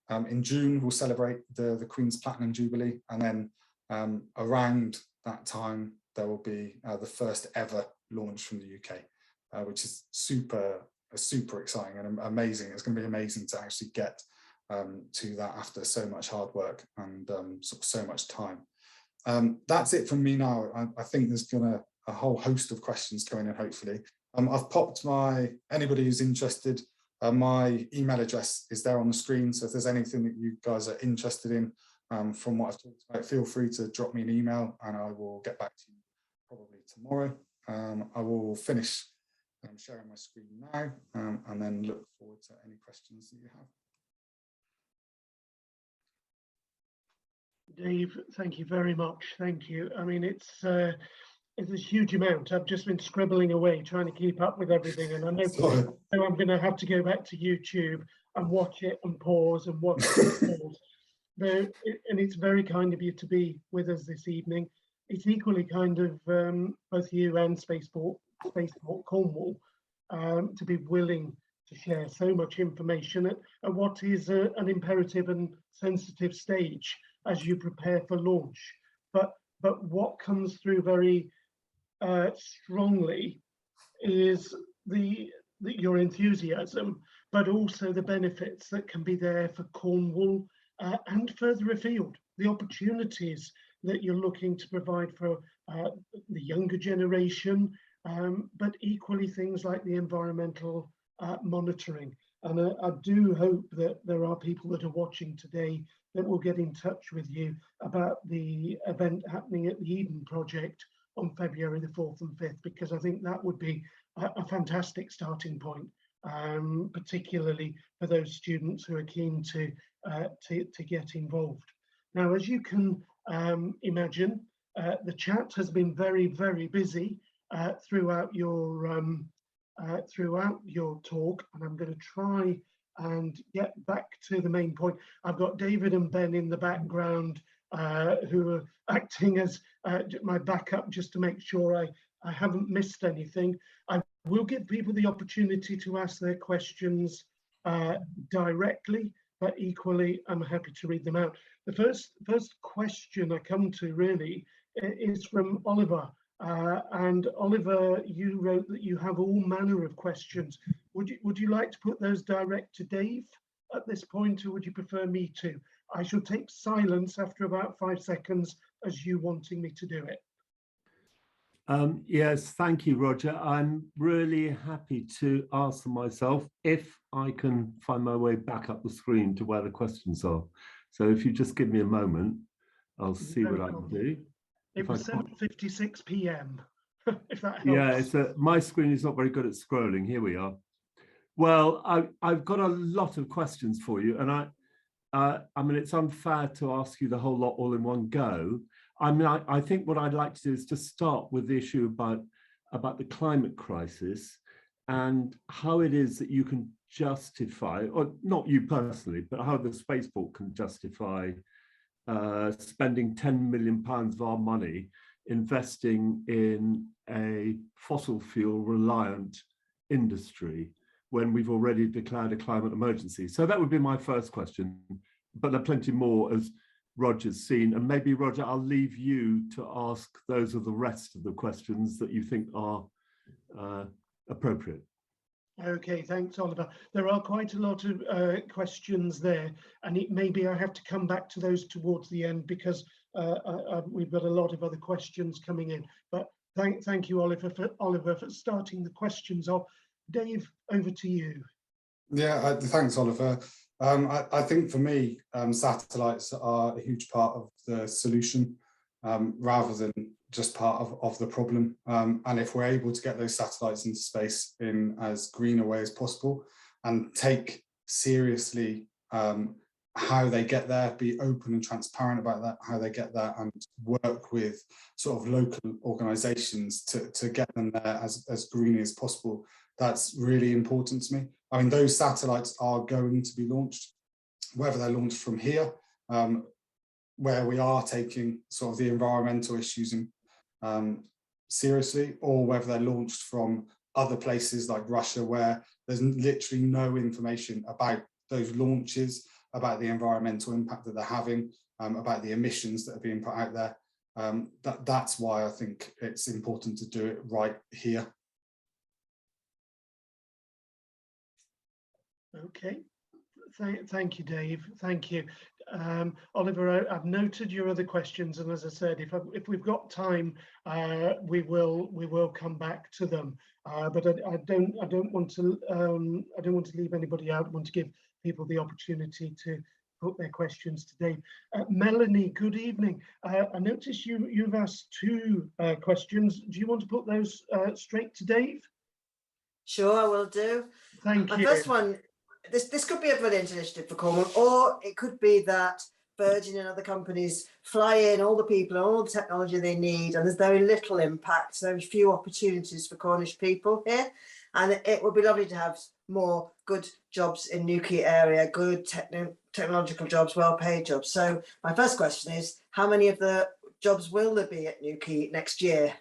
In June, we'll celebrate the Queen's Platinum Jubilee, and then around that time, there will be the first ever launch from the UK, which is super exciting and amazing. It's going to be amazing to actually get to that after so much hard work and so much time. That's it from me now. I think there's gonna a whole host of questions going in, hopefully. I've popped anybody who's interested, my email address is there on the screen, so if there's anything that you guys are interested in from what I've talked about, feel free to drop me an email and I will get back to you probably tomorrow. I will finish sharing my screen now and then look forward to any questions that you have. Dave, thank you very much. Thank you. I mean, it's a huge amount. I've just been scribbling away trying to keep up with everything, and I know I'm going to have to go back to YouTube and watch it and pause and watch it and pause. And it's very kind of you to be with us this evening. It's equally kind of both you and Spaceport Cornwall to be willing to share so much information at what is an imperative and sensitive stage as you prepare for launch. But what comes through very strongly is your enthusiasm, but also the benefits that can be there for Cornwall and further afield, the opportunities that you're looking to provide for the younger generation, but equally things like the environmental monitoring. And I do hope that there are people that are watching today that will get in touch with you about the event happening at the Eden Project on February the 4th and 5th, because I think that would be a fantastic starting point, particularly for those students who are keen to get involved. Now, as you can imagine, the chat has been very, very busy throughout your talk, and I'm going to try and get back to the main point. I've got David and Ben in the background who are acting as my backup just to make sure I haven't missed anything. I will give people the opportunity to ask their questions directly, but equally I'm happy to read them out. The first question I come to really is from Oliver. And Oliver, you wrote that you have all manner of questions. Would you like to put those direct to Dave at this point, or would you prefer me to? I shall take silence after about 5 seconds as you wanting me to do it. Yes, thank you, Roger. I'm really happy to answer myself if I can find my way back up the screen to where the questions are. So if you just give me a moment, I'll see what I can do. It was 7:56 p.m. if that helps. Yeah, my screen is not very good at scrolling. Here we are. Well, I've got a lot of questions for you, and I mean, it's unfair to ask you the whole lot all in one go. I mean, I think what I'd like to do is to start with the issue about the climate crisis and how it is that you can justify, or not you personally, but how the spaceport can justify spending £10 million of our money investing in a fossil fuel reliant industry when we've already declared a climate emergency. So that would be my first question, but there are plenty more as Roger's seen. And maybe, Roger, I'll leave you to ask those of the rest of the questions that you think are appropriate. Okay, thanks, Oliver. There are quite a lot of questions there, and maybe I have to come back to those towards the end because we've got a lot of other questions coming in. But thank you, Oliver, for starting the questions off. Dave, over to you. Yeah, thanks, Oliver. I think for me, satellites are a huge part of the solution rather than just part of the problem. And if we're able to get those satellites into space in as green a way as possible and take seriously how they get there, be open and transparent about that, how they get there, and work with sort of local organizations to get them there as green as possible, that's really important to me. I mean, those satellites are going to be launched, whether they're launched from here, where we are taking sort of the environmental issues in, seriously, or whether they're launched from other places like Russia, where there's literally no information about those launches, about the environmental impact that they're having, about the emissions that are being put out there. That's why I think it's important to do it right here. Okay, thank you, Dave. Thank you. Oliver, I've noted your other questions, and as I said, if we've got time, we will come back to them. But I don't want to leave anybody out. I want to give people the opportunity to put their questions to Dave. Melanie, good evening. I noticed you've asked two questions. Do you want to put those straight to Dave? Sure, I will do. Thank you. My first one, this could be a brilliant initiative for Cornwall, or it could be that Virgin and other companies fly in all the people and all the technology they need, and there's very little impact, very few opportunities for Cornish people here. And it would be lovely to have more good jobs in Newquay area, good technological jobs, well-paid jobs. So my first question is, how many of the jobs will there be at Newquay next year?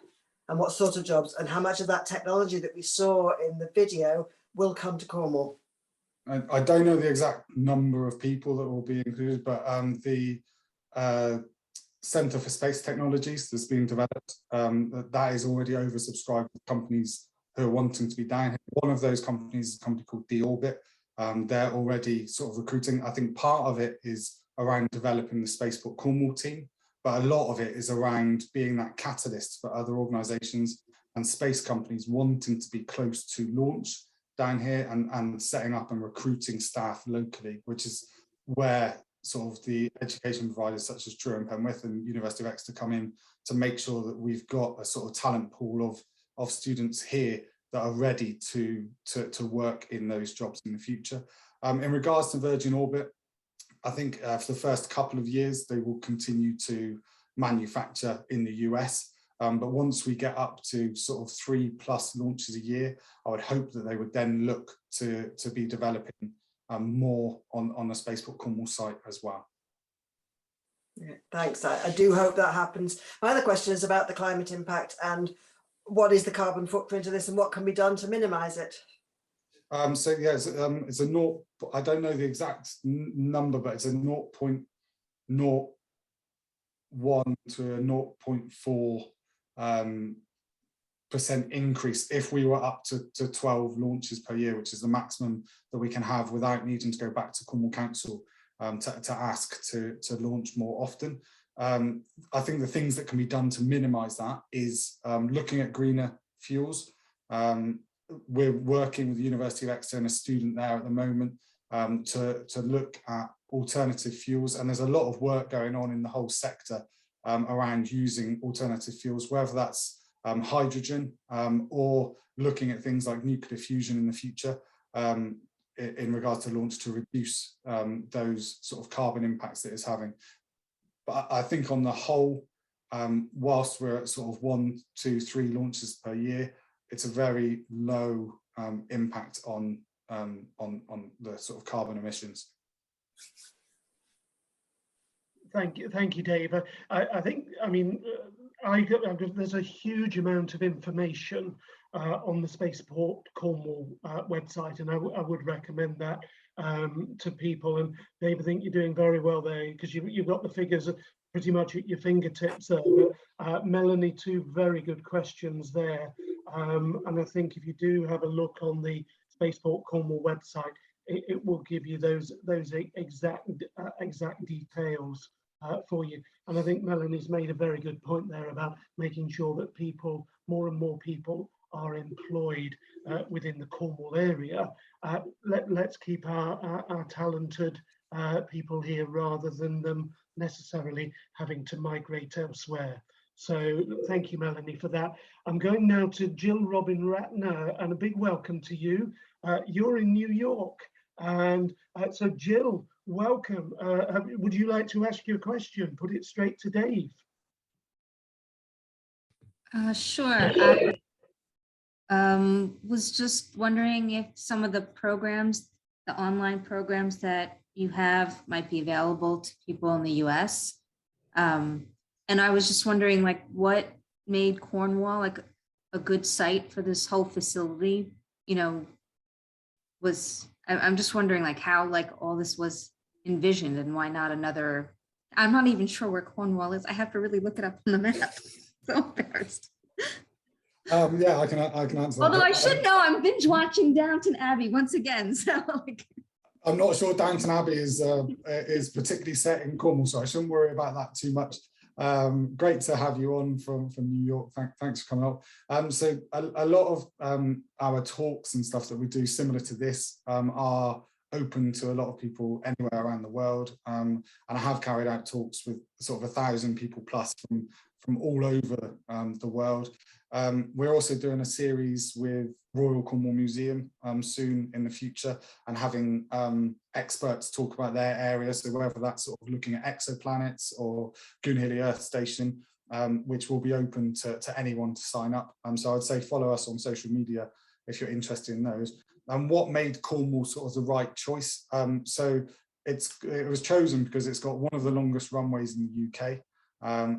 And what sort of jobs? And how much of that technology that we saw in the video will come to Cornwall? I don't know the exact number of people that will be included, but the Centre for Space Technologies that's being developed, that is already oversubscribed with companies who are wanting to be down here. One of those companies is a company called D-Orbit. They're already sort of recruiting. I think part of it is around developing the Spaceport Cornwall team, but a lot of it is around being that catalyst for other organisations and space companies wanting to be close to launch down here, and setting up and recruiting staff locally, which is where sort of the education providers such as Truro and Penwith and University of Exeter come in to make sure that we've got a sort of talent pool of students here that are ready to work in those jobs in the future. In regards to Virgin Orbit, I think for the first couple of years, they will continue to manufacture in the US. But once we get up to sort of 3+ launches a year, I would hope that they would then look to be developing more on the Spaceport Cornwall site as well. Yeah, thanks. I do hope that happens. My other question is about the climate impact and what is the carbon footprint of this and what can be done to minimise it? So yeah, it's a naught. I don't know the exact number, but it's a 0.01 to a 0.4 % increase if we were up to 12 launches per year, which is the maximum that we can have without needing to go back to Cornwall Council to ask to launch more often. I think the things that can be done to minimise that is looking at greener fuels. We're working with the University of Exeter and a student there at the moment to look at alternative fuels, and there's a lot of work going on in the whole sector around using alternative fuels, whether that's hydrogen or looking at things like nuclear fusion in the future in regards to launch to reduce those sort of carbon impacts that it's having. But I think on the whole, whilst we're at sort of 1, 2, 3 launches per year, it's a very low impact on the sort of carbon emissions. Thank you, Dave. I think, I mean, there's a huge amount of information on the Spaceport Cornwall website, and I would recommend that to people. And Dave, I think you're doing very well there because you've got the figures pretty much at your fingertips there. But Melanie, 2 very good questions there. And I think if you do have a look on the Spaceport Cornwall website, it will give you those exact details for you. And I think Melanie's made a very good point there about making sure that more and more people are employed within the Cornwall area. Let's keep our talented people here rather than them necessarily having to migrate elsewhere. So thank you, Melanie, for that. I'm going now to Jill Robin Ratner, and a big welcome to you. You're in New York, and so Jill, welcome. Would you like to ask your question? Put it straight to Dave. Sure. I was just wondering if some of the programs, the online programs that you have might be available to people in the US. And I was just wondering, like, what made Cornwall like a good site for this whole facility? You know, I'm just wondering, like, how like all this was envisioned and why not another. I'm not even sure where Cornwall is. I have to really look it up on the map. So embarrassed. Yeah, I can answer that. Although I should know, I'm binge watching Downton Abbey once again. So like, I'm not sure Downton Abbey is particularly set in Cornwall, so I shouldn't worry about that too much. Great to have you on from New York. Thanks for coming on. So a lot of our talks and stuff that we do similar to this are open to a lot of people anywhere around the world. And I have carried out talks with sort of 1,000 people plus from all over the world. We're also doing a series with Royal Cornwall Museum soon in the future, and having experts talk about their area. So whether that's sort of looking at exoplanets or Goonhilly Earth Station, which will be open to anyone to sign up. So I'd say follow us on social media if you're interested in those. And what made Cornwall sort of the right choice? So it was chosen because it's got one of the longest runways in the UK.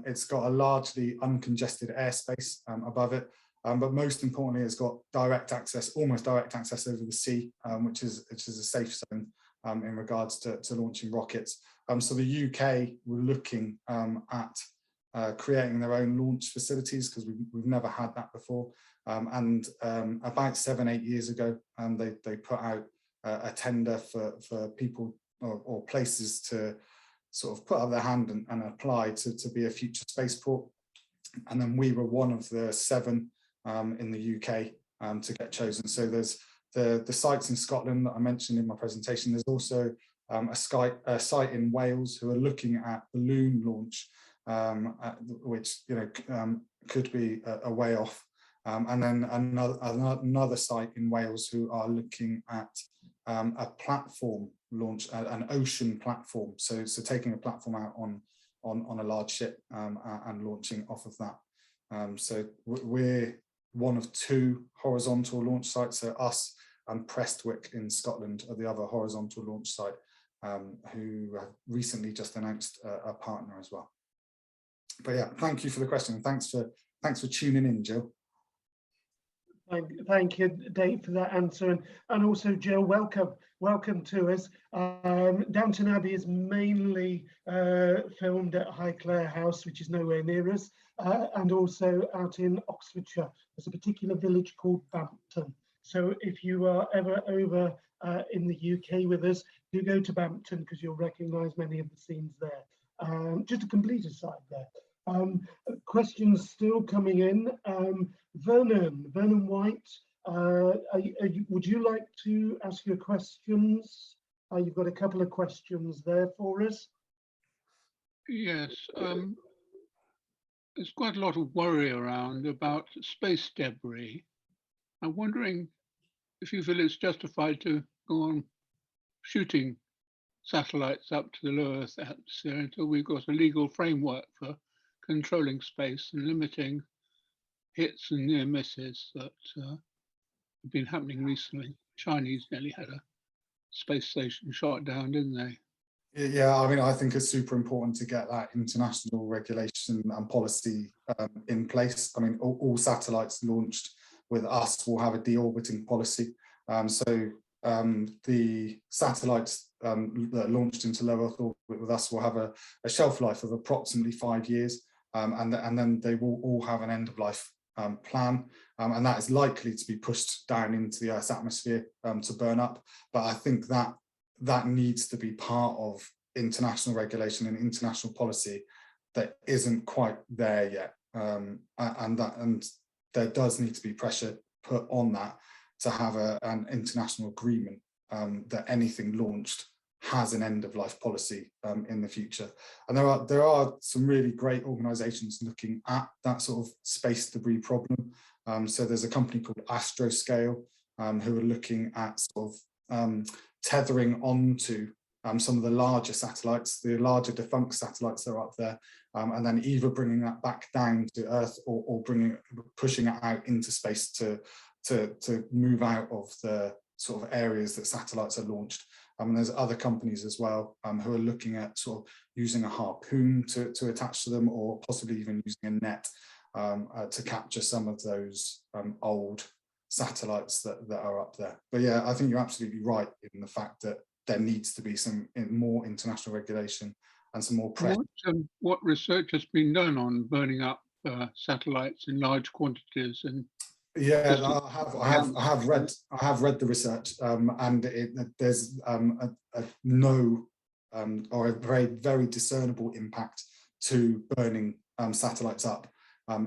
It's got a largely uncongested airspace above it, but most importantly, it's got direct access, almost direct access over the sea, which is a safe zone in regards to launching rockets. So the UK were looking at creating their own launch facilities, because we've never had that before. And about 7-8 years ago, they put out a tender for people or places to sort of put up their hand and apply to be a future spaceport. And then we were one of the 7 in the UK to get chosen. So there's the sites in Scotland that I mentioned in my presentation. There's also a site in Wales who are looking at balloon launch, which could be a way off. And then another site in Wales who are looking at a platform launch, an ocean platform. So taking a platform out on a large ship and launching off of that. So we're one of 2 horizontal launch sites. So us and Prestwick in Scotland are the other horizontal launch site, who have recently just announced a partner as well. But yeah, thank you for the question. Thanks for tuning in, Jill. Thank you, Dave, for that answer, and also Jill, welcome to us. Downton Abbey is mainly filmed at Highclere House, which is nowhere near us, and also out in Oxfordshire. There's a particular village called Bampton. So if you are ever over in the UK with us, do go to Bampton, because you'll recognise many of the scenes there. Just a complete aside there. Questions still coming in. Vernon White, would you like to ask your questions? You've got a couple of questions there for us. Yes, there's quite a lot of worry around about space debris. I'm wondering if you feel it's justified to go on shooting satellites up to the low Earth atmosphere until we've got a legal framework for controlling space and limiting hits and near misses that have been happening recently. Chinese nearly had a space station shot down, didn't they? Yeah, I mean, I think it's super important to get that international regulation and policy in place. I mean, all satellites launched with us will have a deorbiting policy. So the satellites that launched into low Earth orbit with us will have a shelf life of approximately 5 years. And then they will all have an end of life plan, and that is likely to be pushed down into the Earth's atmosphere to burn up. But I think that needs to be part of international regulation and international policy that isn't quite there yet, and there does need to be pressure put on that to have an international agreement that anything launched has an end-of-life policy in the future. And there are some really great organisations looking at that sort of space debris problem. So there's a company called Astroscale who are looking at sort of tethering onto some of the larger satellites, the larger defunct satellites that are up there, and then either bringing that back down to Earth or pushing it out into space to move out of the sort of areas that satellites are launched. There's other companies as well who are looking at sort of using a harpoon to attach to them, or possibly even using a net to capture some of those old satellites that are up there. But yeah, I think you're absolutely right in the fact that there needs to be some more international regulation and some more pressure. What research has been done on burning up satellites in large quantities? And yeah, I have read the research, and there's no or a very discernible impact to burning satellites up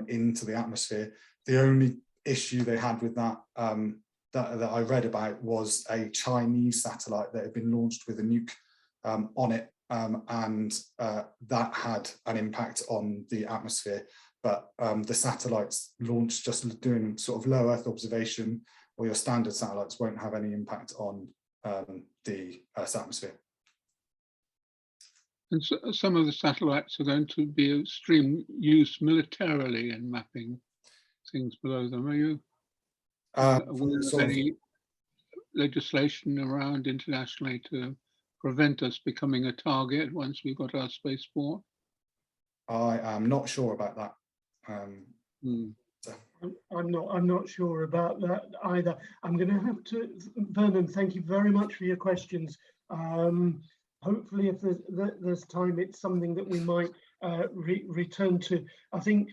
into the atmosphere. The only issue they had with that that I read about was a Chinese satellite that had been launched with a nuke on it, and that had an impact on the atmosphere. But the satellites launched just doing sort of low Earth observation, or your standard satellites, won't have any impact on the Earth's atmosphere. And so some of the satellites are going to be extreme use militarily in mapping things below them. Are you aware of any legislation around internationally to prevent us becoming a target once we've got our spaceport? I am not sure about that. I'm not sure about that either. I'm going to have to, Vernon, thank you very much for your questions. Hopefully, if there's time, it's something that we might return to. I think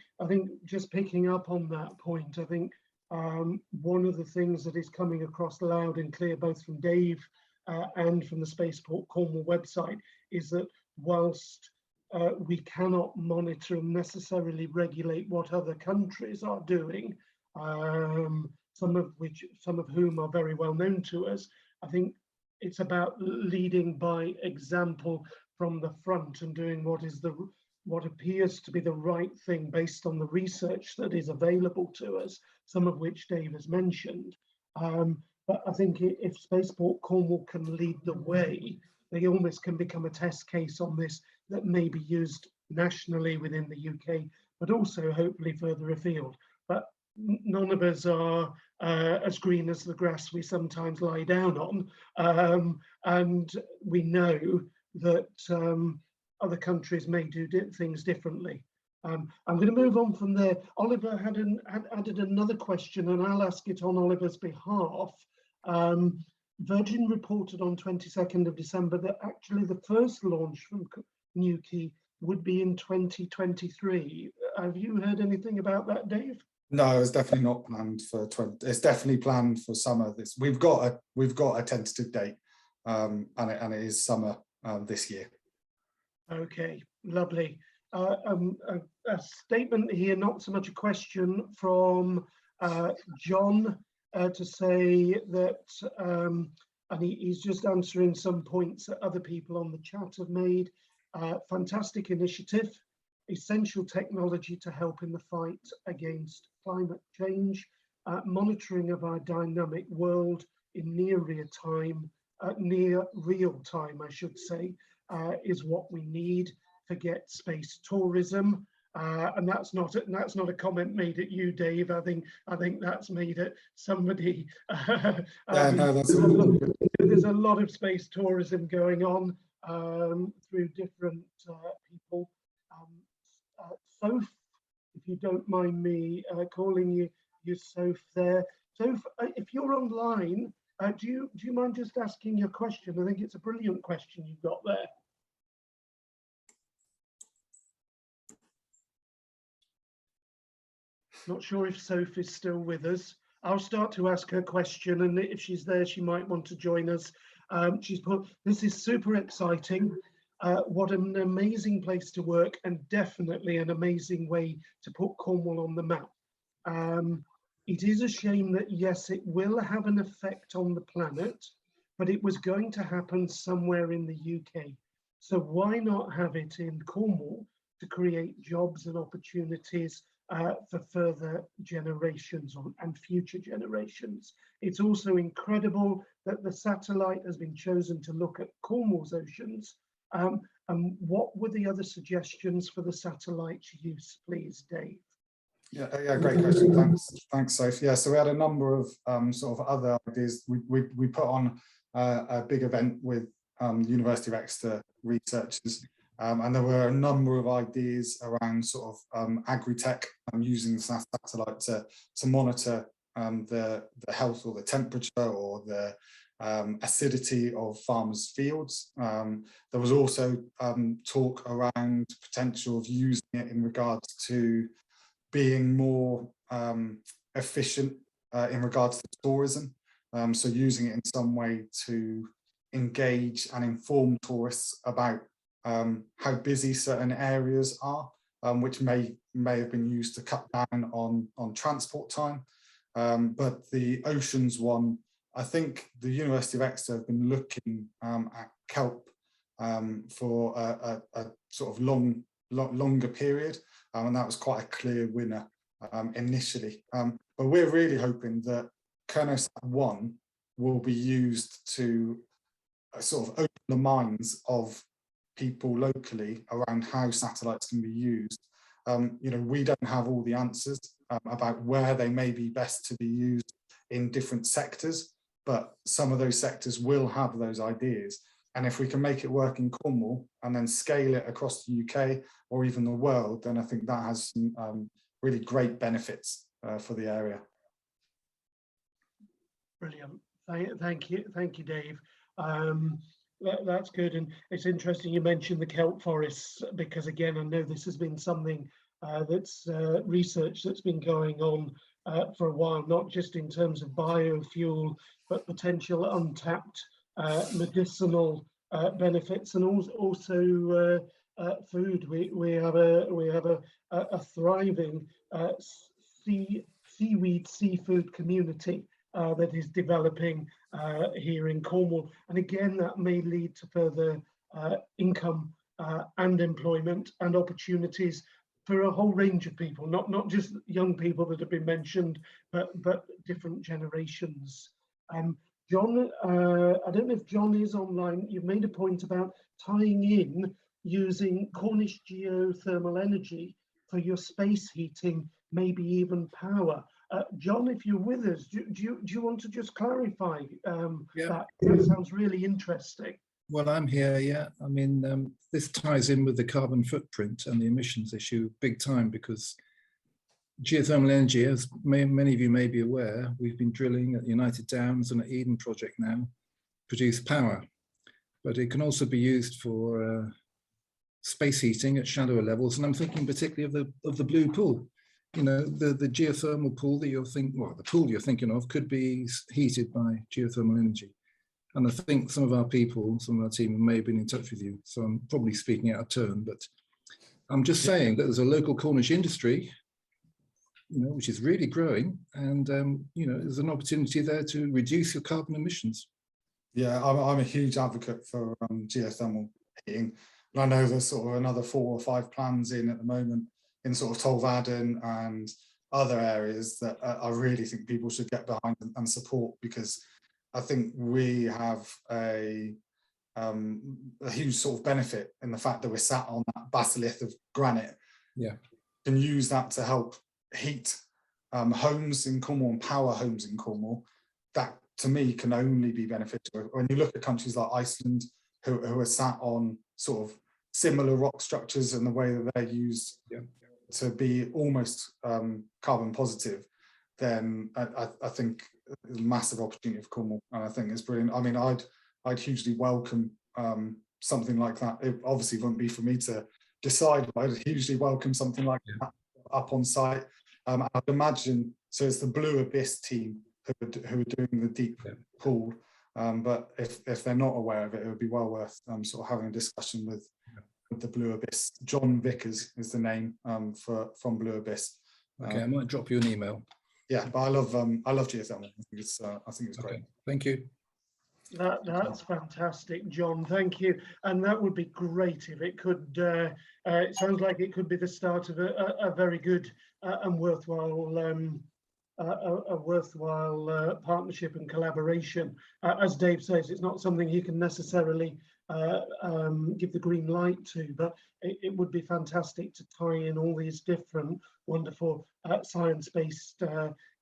just picking up on that point, I think one of the things that is coming across loud and clear, both from Dave and from the Spaceport Cornwall website, is that whilst we cannot monitor and necessarily regulate what other countries are doing, some of whom are very well known to us, I think it's about leading by example from the front and doing what appears to be the right thing based on the research that is available to us, some of which Dave has mentioned. But I think if Spaceport Cornwall can lead the way, they almost can become a test case on this that may be used nationally within the UK, but also hopefully further afield. But none of us are as green as the grass we sometimes lie down on. And we know that other countries may do things differently. I'm going to move on from there. Oliver had added another question, and I'll ask it on Oliver's behalf. Virgin reported on 22nd of December that actually the first launch from Newquay would be in 2023. Have you heard anything about that, Dave? No, it's definitely not planned for it's definitely planned for summer. We've got a tentative date, and it is summer this year. Okay, lovely. A statement here, not so much a question, from John to say that, and he's just answering some points that other people on the chat have made. Fantastic initiative, essential technology to help in the fight against climate change, monitoring of our dynamic world in near real time, I should say, is what we need. Forget space tourism, and that's not a comment made at you, Dave. I think that's made at somebody. No, that's there's a lot of space tourism going on through different people. Soph, if you don't mind me calling you Soph there. Soph, if you're online, do you mind just asking your question? I think it's a brilliant question you've got there. Not sure if Soph is still with us. I'll start to ask her question, and if she's there, she might want to join us. She's put, this is super exciting. What an amazing place to work, and definitely an amazing way to put Cornwall on the map. It is a shame that, yes, it will have an effect on the planet, but it was going to happen somewhere in the UK. So why not have it in Cornwall to create jobs and opportunities for further generations and future generations? It's also incredible that the satellite has been chosen to look at Cornwall's oceans. And what were the other suggestions for the satellite's use, please, Dave? Yeah, great question. Thanks, Sophie. Yeah, so we had a number of sort of other ideas. We put on a big event with University of Exeter researchers, and there were a number of ideas around sort of agri-tech using the satellite to monitor the health or the temperature or the acidity of farmers' fields. There was also talk around potential of using it in regards to being more efficient in regards to tourism. So using it in some way to engage and inform tourists about how busy certain areas are, which may have been used to cut down on transport time. But the oceans one, I think the University of Exeter have been looking at kelp for a sort of longer period, and that was quite a clear winner initially. But we're really hoping that KernoSat-1 will be used to sort of open the minds of people locally around how satellites can be used. You know, we don't have all the answers about where they may be best to be used in different sectors, but some of those sectors will have those ideas. And if we can make it work in Cornwall and then scale it across the UK or even the world, then I think that has some really great benefits for the area. Brilliant. Thank you, Dave. That's good, and it's interesting you mentioned the kelp forests, because again, I know this has been something that's research that's been going on for a while, not just in terms of biofuel, but potential untapped medicinal benefits, and also food. We have a thriving seafood community that is developing here in Cornwall, and again that may lead to further income and employment and opportunities for a whole range of people, not just young people that have been mentioned, but different generations. John, I don't know if John is online. You've made a point about tying in using Cornish geothermal energy for your space heating, maybe even power. John, if you're with us, do you want to just clarify that? That sounds really interesting. Well, I'm here, yeah. I mean, this ties in with the carbon footprint and the emissions issue big time, because geothermal energy, as many of you may be aware, we've been drilling at United Downs and at Eden Project now, produce power. But it can also be used for space heating at shallower levels. And I'm thinking particularly of the blue pool. You know, the geothermal pool that the pool you're thinking of could be heated by geothermal energy. And I think some of our people, some of our team may have been in touch with you. So I'm probably speaking out of turn, but I'm just saying that there's a local Cornish industry, you know, which is really growing, and you know, there's an opportunity there to reduce your carbon emissions. Yeah, I'm a huge advocate for geothermal heating. And I know there's sort of another 4 or 5 plans in at the moment in sort of Tolvaden and other areas that I really think people should get behind and support, because I think we have a huge sort of benefit in the fact that we're sat on that basilith of granite. Yeah, can use that to help heat homes in Cornwall and power homes in Cornwall. That to me can only be beneficial. When you look at countries like Iceland, who are sat on sort of similar rock structures and the way that they're used to be almost carbon positive, then I think there's a massive opportunity for Cornwall, and I think it's brilliant. I mean, I'd hugely welcome something like that. It obviously wouldn't be for me to decide, but I'd hugely welcome something like that up on site. I'd imagine, so it's the Blue Abyss team who are doing the deep pool, but if they're not aware of it, it would be well worth sort of having a discussion with the Blue Abyss. John Vickers is the name from Blue Abyss. Okay, I might drop you an email. Yeah, but I love geothermal. I think it's great. Okay, thank you. That's fantastic, John. Thank you. And that would be great if it could. It sounds like it could be the start of a very good and worthwhile partnership and collaboration. As Dave says, it's not something he can necessarily give the green light to, but it would be fantastic to tie in all these different wonderful science-based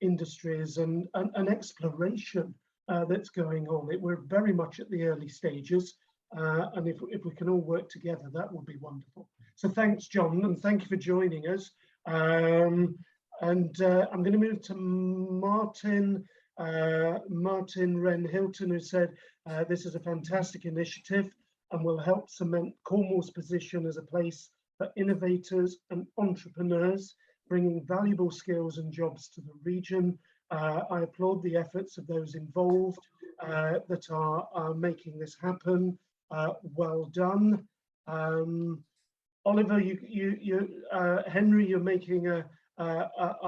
industries and exploration that's going on. We're very much at the early stages, and if we can all work together, that would be wonderful. So thanks, John, and thank you for joining us. I'm going to move to Martin Wren Hilton, who said this is a fantastic initiative and will help cement Cornwall's position as a place for innovators and entrepreneurs, bringing valuable skills and jobs to the region. I applaud the efforts of those involved that are making this happen. Well done. Oliver, Henry, you're making a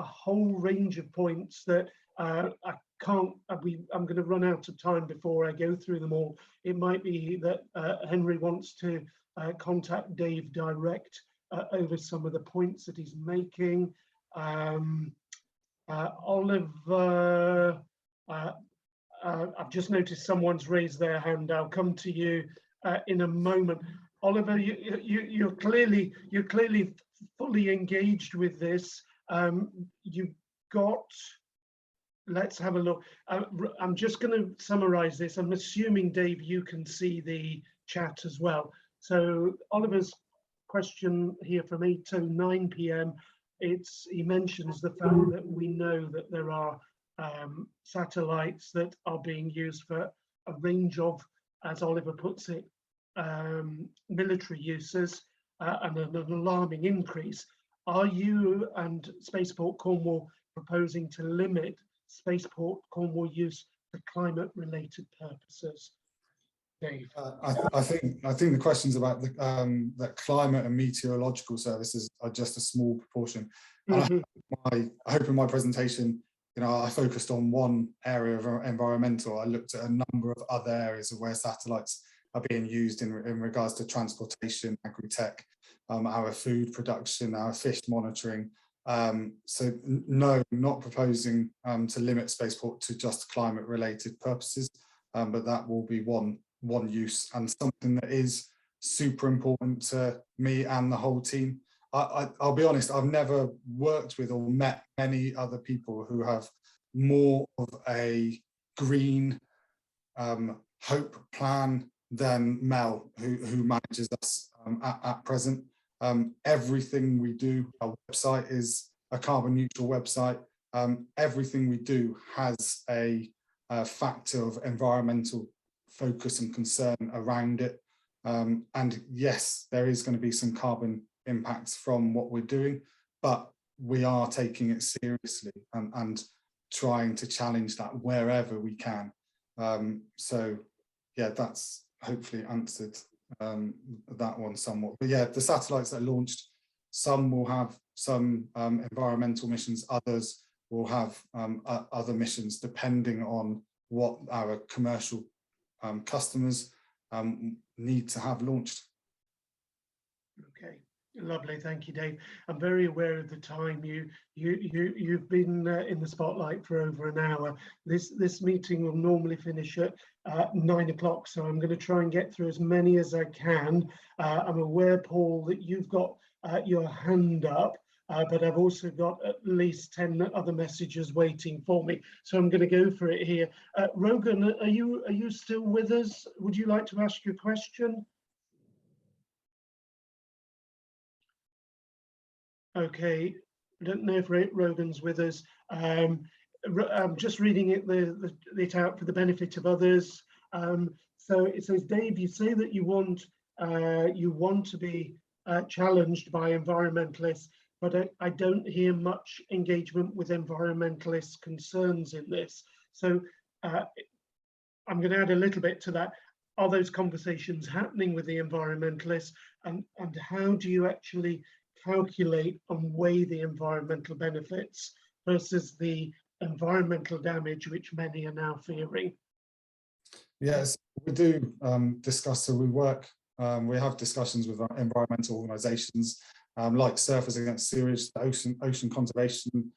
whole range of points that I'm going to run out of time before I go through them all. It might be that Henry wants to contact Dave direct over some of the points that he's making. Oliver, I've just noticed someone's raised their hand. I'll come to you in a moment. Oliver, you're clearly fully engaged with this. You've got. Let's have a look. I'm just going to summarize this. I'm assuming, Dave, you can see the chat as well. So Oliver's question here from 8 to 9 p.m. He mentions the fact that we know that there are satellites that are being used for a range of, as Oliver puts it, military uses and an alarming increase. Are you and Spaceport Cornwall proposing to limit Spaceport Cornwall use for climate-related purposes? Dave. I think the questions about that climate and meteorological services are just a small proportion. And I hope in my presentation, I focused on one area of environmental. I looked at a number of other areas of where satellites are being used in regards to transportation, agri-tech, our food production, our fish monitoring. So no, not proposing to limit Spaceport to just climate-related purposes, but that will be one use and something that is super important to me and the whole team. I'll be honest, I've never worked with or met many other people who have more of a green hope plan than Mel, who manages us at present. Everything we do, our website is a carbon neutral website. Everything we do has a factor of environmental focus and concern around it. And yes, there is going to be some carbon impacts from what we're doing, but we are taking it seriously and trying to challenge that wherever we can. So yeah, that's hopefully answered that one somewhat. But yeah, the satellites that are launched, some will have some environmental missions, others will have other missions depending on what our commercial customers need to have launched. Okay, lovely, thank you, Dave. I'm very aware of the time. You've been in the spotlight for over an hour. This meeting will normally finish at 9 o'clock, so I'm going to try and get through as many as I can. I'm aware, Paul, that you've got your hand up, but I've also got at least 10 other messages waiting for me, so I'm going to go for it here. Rogan, are you still with us? Would you like to ask your question? Okay, I don't know if Rogan's with us. I'm just reading it out for the benefit of others. So it says, Dave, you say that you want to be challenged by environmentalists, but I don't hear much engagement with environmentalist concerns in this. So I'm going to add a little bit to that. Are those conversations happening with the environmentalists, and how do you actually calculate and weigh the environmental benefits versus the environmental damage which many are now fearing? Yes, we do discuss, so we have discussions with our environmental organisations like Surfers Against Sewage, the Ocean Conservation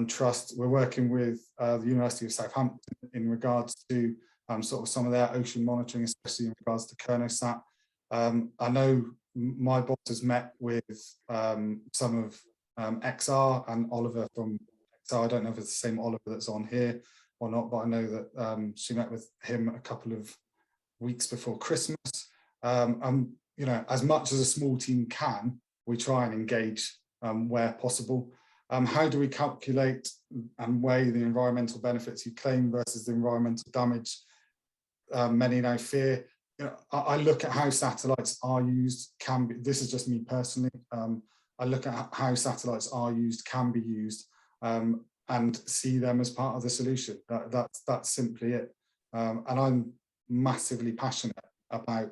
Trust. We're working with the University of Southampton in regards to sort of some of their ocean monitoring, especially in regards to Kernosat. I know my boss has met with some of XR and Oliver from XR. I don't know if it's the same Oliver that's on here, or not, but I know that she met with him a couple of weeks before Christmas. You know, as much as a small team can, we try and engage where possible. How do we calculate and weigh the environmental benefits you claim versus the environmental damage many now fear? You know, I look at how satellites are used, this is just me personally, I look at how satellites are used, can be used, and see them as part of the solution. That's simply it. And I'm massively passionate about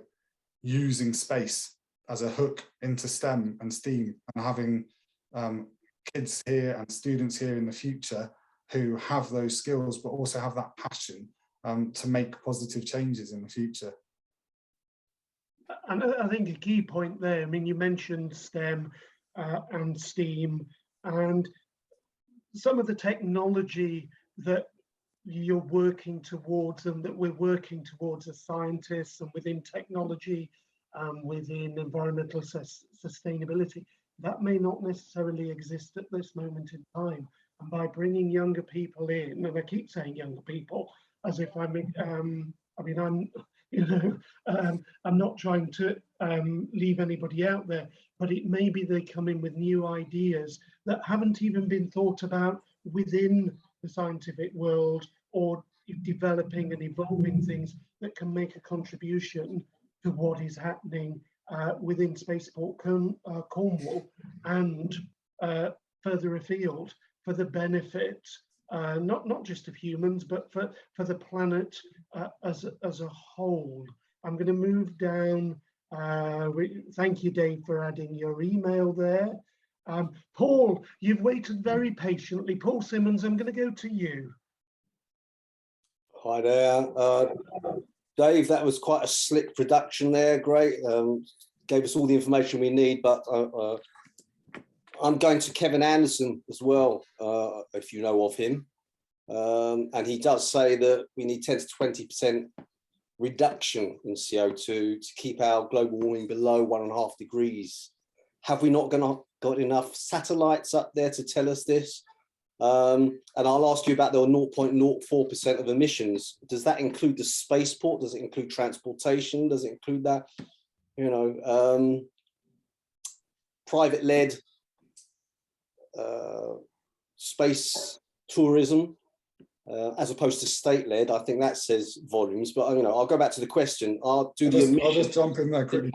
using space as a hook into STEM and STEAM, and having kids here and students here in the future who have those skills, but also have that passion to make positive changes in the future. And I think a key point there, I mean, you mentioned STEM and STEAM, and some of the technology that you're working towards and that we're working towards as scientists and within technology, within environmental sustainability, that may not necessarily exist at this moment in time. And by bringing younger people in, and I keep saying younger people as if I'm you know, I'm not trying to leave anybody out there, but it may be they come in with new ideas that haven't even been thought about within the scientific world, or developing and evolving things that can make a contribution to what is happening within Spaceport Cornwall and further afield, for the benefit not just of humans, but for the planet as a whole. I'm going to move down. Thank you, Dave, for adding your email there. Paul, you've waited very patiently. Paul Simmons, I'm going to go to you. Hi there. Dave, that was quite a slick production there. Great. Gave us all the information we need, but I'm going to Kevin Anderson as well, if you know of him. And he does say that we need 10 to 20% reduction in CO2 to keep our global warming below 1.5 degrees. Have we not got enough satellites up there to tell us this? And I'll ask you about the 0.04% of emissions. Does that include the spaceport? Does it include transportation? Does it include that? You know, private-led space tourism as opposed to state-led. I think that says volumes. But you know, I'll go back to the question. I'll just jump in there quickly.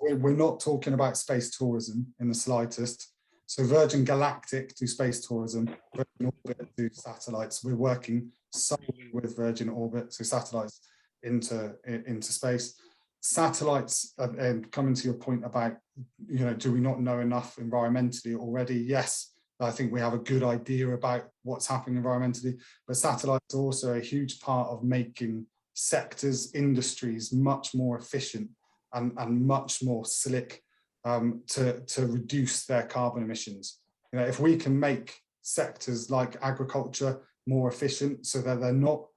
We're not talking about space tourism in the slightest. So Virgin Galactic do space tourism, Virgin Orbit do satellites. We're working solely with Virgin Orbit, so satellites into space. Satellites, and coming to your point about, you know, do we not know enough environmentally already? Yes, I think we have a good idea about what's happening environmentally, but satellites are also a huge part of making sectors, industries much more efficient and much more slick to reduce their carbon emissions. You know, if we can make sectors like agriculture more efficient so that they're not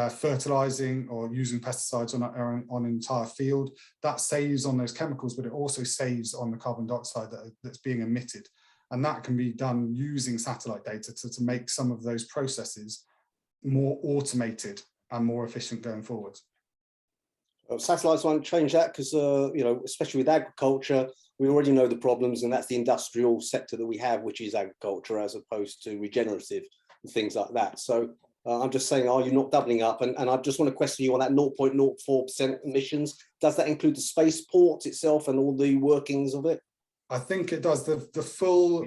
fertilizing or using pesticides on an entire field, that saves on those chemicals, but it also saves on the carbon dioxide that's being emitted. And that can be done using satellite data to make some of those processes more automated and more efficient going forward. Satellites won't change that because, you know, especially with agriculture, we already know the problems, and that's the industrial sector that we have, which is agriculture, as opposed to regenerative and things like that. So I'm just saying, are you not doubling up? And I just want to question you on that 0.04% emissions. Does that include the spaceport itself and all the workings of it? I think it does. The full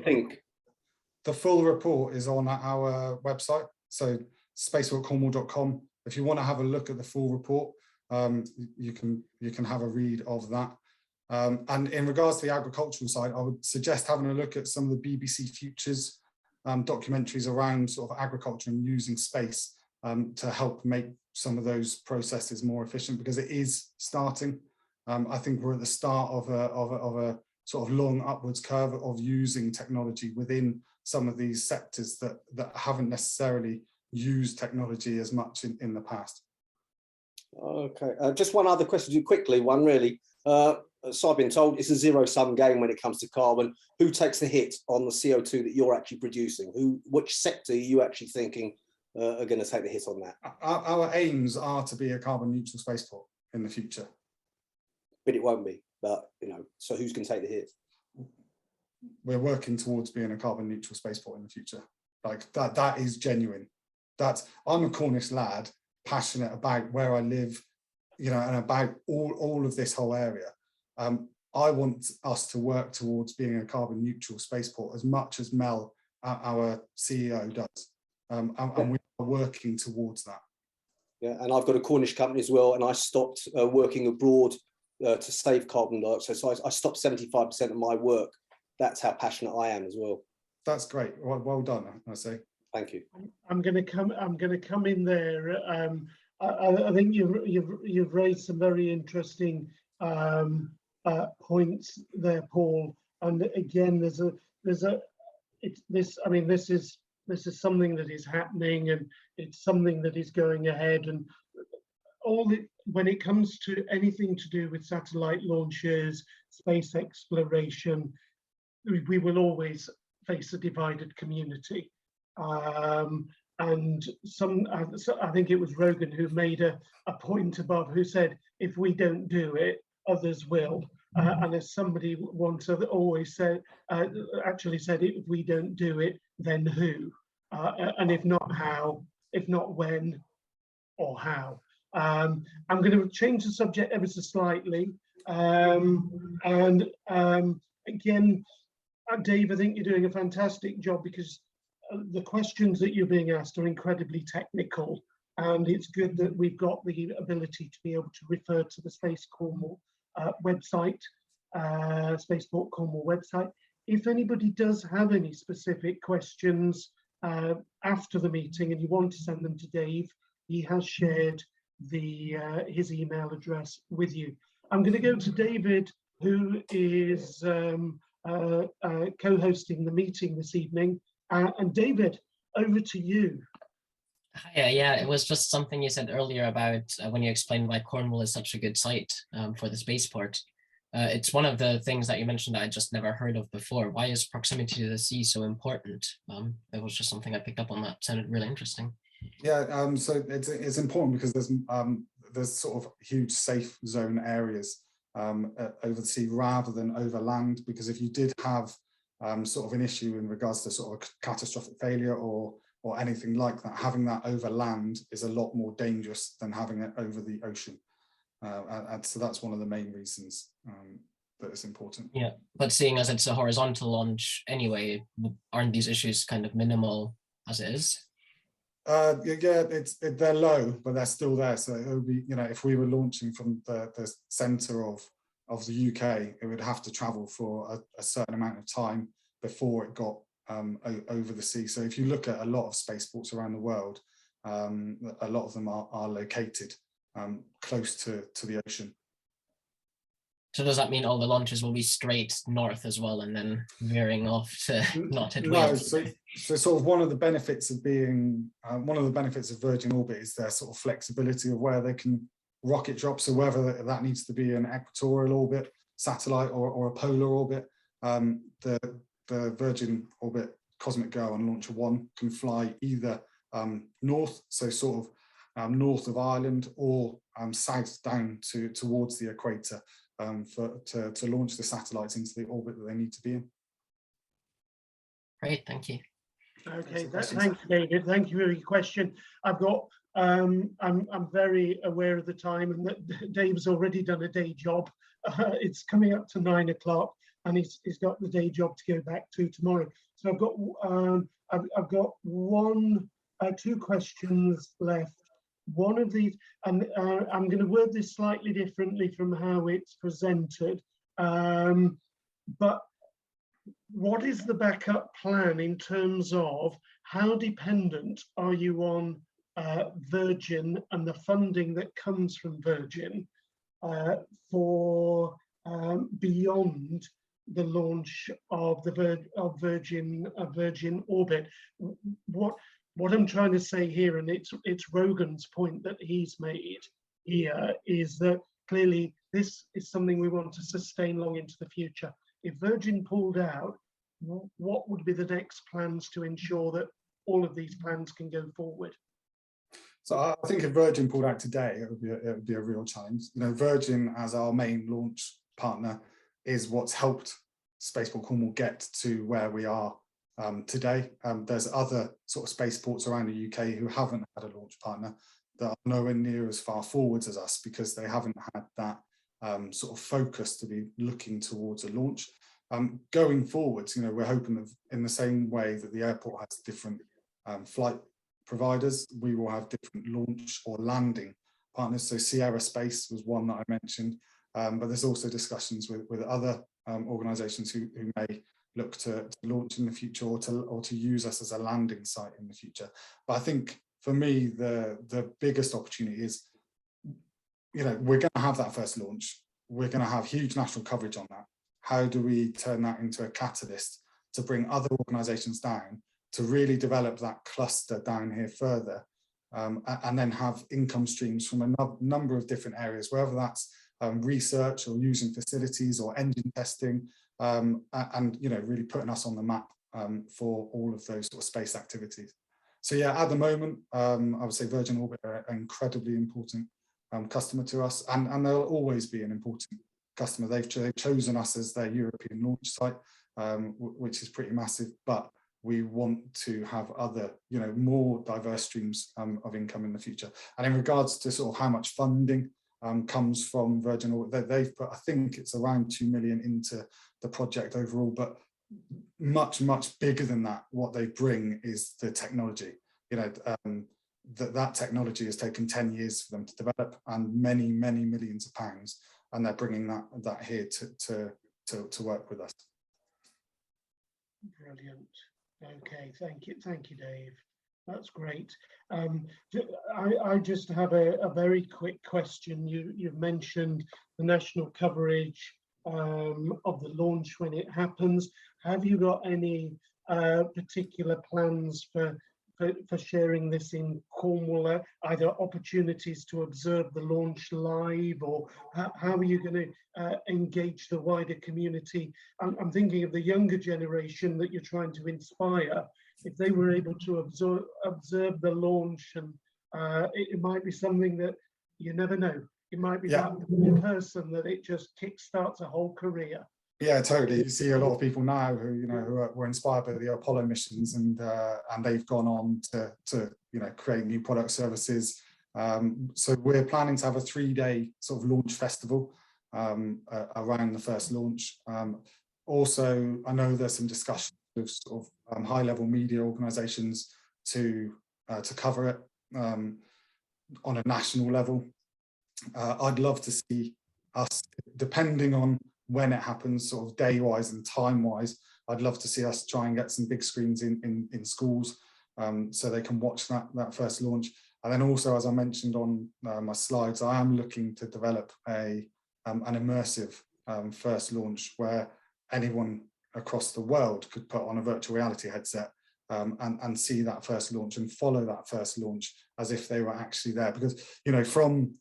report is on our website, so spaceportcornwall.com. If you want to have a look at the full report, you can have a read of that. And in regards to the agricultural side, I would suggest having a look at some of the BBC Futures documentaries around sort of agriculture and using space to help make some of those processes more efficient, because it is starting. I think we're at the start of a sort of long upwards curve of using technology within some of these sectors that haven't necessarily used technology as much in the past. Okay, just one other question, quickly, one really. So I've been told it's a zero-sum game when it comes to carbon. Who takes the hit on the CO2 that you're actually producing? Which sector are you actually thinking are going to take the hit on that. Our aims are to be a carbon neutral spaceport in the future. But it won't be. But, so who's going to take the hit? We're working towards being a carbon neutral spaceport in the future. Like that is genuine. I'm a Cornish lad, passionate about where I live, and about all of this whole area. I want us to work towards being a carbon neutral spaceport as much as Mel, our CEO, does. And we are working towards that. Yeah, and I've got a Cornish company as well, and I stopped working abroad to save carbon dioxide. So I stopped 75% of my work. That's how passionate I am as well. That's great. Well done, I say. Thank you. I'm going to come in there. I think you've raised some very interesting points there, Paul. And again, this is something that is happening, and it's something that is going ahead. And when it comes to anything to do with satellite launches, space exploration, we will always face a divided community. And I think it was Rogan who made a point above, who said, if we don't do it, others will. And as somebody once always said, actually said, if we don't do it, then who? And if not how, if not when or how. I'm going to change the subject ever so slightly. Again, Dave, I think you're doing a fantastic job, because the questions that you're being asked are incredibly technical, and it's good that we've got the ability to be able to refer to the Space Cornwall website, Spaceport Cornwall website. If anybody does have any specific questions after the meeting and you want to send them to Dave, he has shared his email address with you. I'm going to go to David, who is co-hosting the meeting this evening. And David, over to you. Yeah, it was just something you said earlier about when you explained why Cornwall is such a good site for the spaceport. It's one of the things that you mentioned that I just never heard of before. Why is proximity to the sea so important? It was just something I picked up on that sounded really interesting. Yeah, so it's important because there's sort of huge safe zone areas over the sea rather than over land, because if you did have sort of an issue in regards to sort of catastrophic failure or anything like that, having that over land is a lot more dangerous than having it over the ocean. And so that's one of the main reasons that it's important. Yeah, but seeing as it's a horizontal launch anyway, aren't these issues kind of minimal as it is? Yeah, they're low, but they're still there. So it would be, if we were launching from the centre of the UK, it would have to travel for a certain amount of time before it got over the sea. So if you look at a lot of spaceports around the world, a lot of them are located close to the ocean. So does that mean all the launches will be straight north as well, and then veering off to not hit Wales? No, so sort of one of the benefits of being one of the benefits of Virgin Orbit is their sort of flexibility of where they can rocket drop. So whether that needs to be an equatorial orbit satellite or a polar orbit, the Virgin Orbit Cosmic Girl and Launcher 1 can fly either north, so sort of north of Ireland, or south down towards the equator to launch the satellites into the orbit that they need to be in. Great, thank you. Okay, thanks, David. Thank you for your question. I've got. I'm very aware of the time, and that Dave's already done a day job. It's coming up to 9 o'clock, and he's got the day job to go back to tomorrow. So I've got two questions left. One of these, and I'm going to word this slightly differently from how it's presented, but what is the backup plan in terms of how dependent are you on Virgin and the funding that comes from Virgin for beyond the launch of Virgin Orbit? What I'm trying to say here, and it's Rogan's point that he's made here, is that clearly this is something we want to sustain long into the future. If Virgin pulled out, what would be the next plans to ensure that all of these plans can go forward? So I think if Virgin pulled out today, it would be a real challenge. You know, Virgin as our main launch partner is what's helped Spaceport Cornwall get to where we are today. There's other sort of spaceports around the UK who haven't had a launch partner that are nowhere near as far forwards as us, because they haven't had that sort of focus to be looking towards a launch. Going forwards, you know, we're hoping that in the same way that the airport has different flight providers, we will have different launch or landing partners. So Sierra Space was one that I mentioned, but there's also discussions with other organisations who may look to launch in the future, or to use us as a landing site in the future. But I think for me, the biggest opportunity is, you know, we're going to have that first launch. We're going to have huge national coverage on that. How do we turn that into a catalyst to bring other organisations down, to really develop that cluster down here further, and then have income streams from a number of different areas, whether that's research or using facilities or engine testing, and you know, really putting us on the map for all of those sort of space activities. So yeah, at the moment, I would say Virgin Orbit are an incredibly important customer to us, and they'll always be an important customer. They've chosen us as their European launch site, which is pretty massive, but we want to have other, you know, more diverse streams of income in the future. And in regards to sort of how much funding comes from Virgin Orbit, they've put, I think it's around 2 million into the project overall, but much bigger than that, what they bring is the technology. You know, that technology has taken 10 years for them to develop, and many millions of pounds, and they're bringing that here to work with us. Brilliant. Okay, thank you, Dave. That's great. I just have a very quick question. You've mentioned the national coverage of the launch when it happens. Have you got any particular plans for sharing this in Cornwall, either opportunities to observe the launch live, or how are you going to engage the wider community? I'm thinking of the younger generation that you're trying to inspire. If they were able to observe the launch, and it might be something that you never know. It might be that person that it just kickstarts a whole career. Yeah, totally. You see a lot of people now who, you know, who were inspired by the Apollo missions, and they've gone on to you know, create new product services. So we're planning to have a 3-day sort of launch festival around the first launch. Also, I know there's some discussion with sort of high-level media organisations to cover it on a national level. I'd love to see us, depending on when it happens, sort of day-wise and time-wise, I'd love to see us try and get some big screens in schools so they can watch that first launch. And then also, as I mentioned on my slides, I am looking to develop an immersive first launch where anyone across the world could put on a virtual reality headset and see that first launch and follow that first launch as if they were actually there. Because, you know, from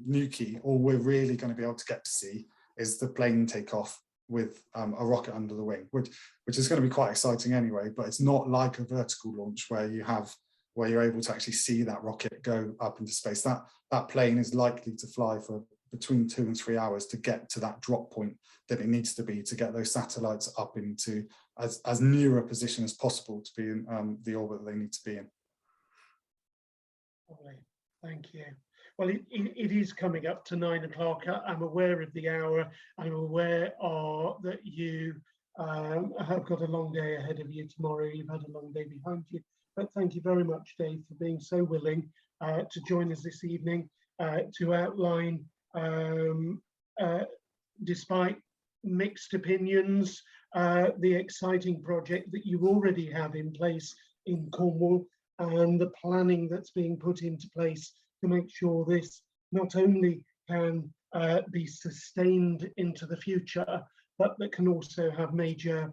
Newquay, all we're really going to be able to get to see is the plane take off with a rocket under the wing, which is going to be quite exciting anyway. But it's not like a vertical launch where you're able to actually see that rocket go up into space. That plane is likely to fly for between 2 and 3 hours to get to that drop point that it needs to be to get those satellites up into as near a position as possible to be in the orbit that they need to be in. Lovely. Thank you. Well, it is coming up to 9 o'clock. I'm aware of the hour. I'm aware that you have got a long day ahead of you tomorrow. You've had a long day behind you. But thank you very much, Dave, for being so willing to join us this evening to outline, despite mixed opinions, the exciting project that you already have in place in Cornwall, and the planning that's being put into place to make sure this not only can be sustained into the future, but that can also have major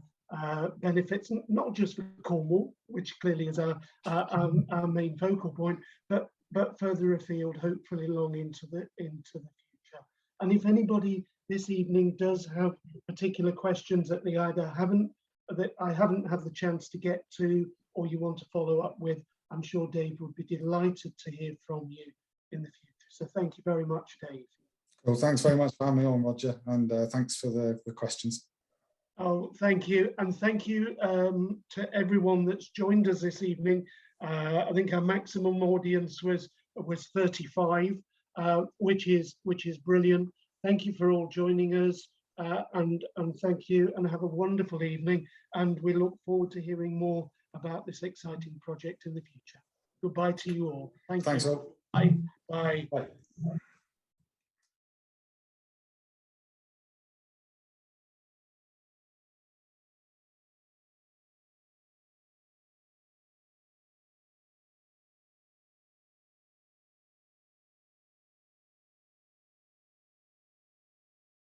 benefits, not just for Cornwall, which clearly is our main focal point, but further afield, hopefully long into the future. And if anybody this evening does have particular questions that I haven't had the chance to get to or you want to follow up with, I'm sure Dave would be delighted to hear from you in the future. So thank you very much, Dave. Well, thanks very much for having me on, Roger, and thanks for the questions. Oh, thank you. And thank you to everyone that's joined us this evening. I think our maximum audience was 35, which is brilliant. Thank you for all joining us, and thank you, and have a wonderful evening. And we look forward to hearing more about this exciting project in the future. Goodbye to you all. Thanks all. Bye. Bye. Bye.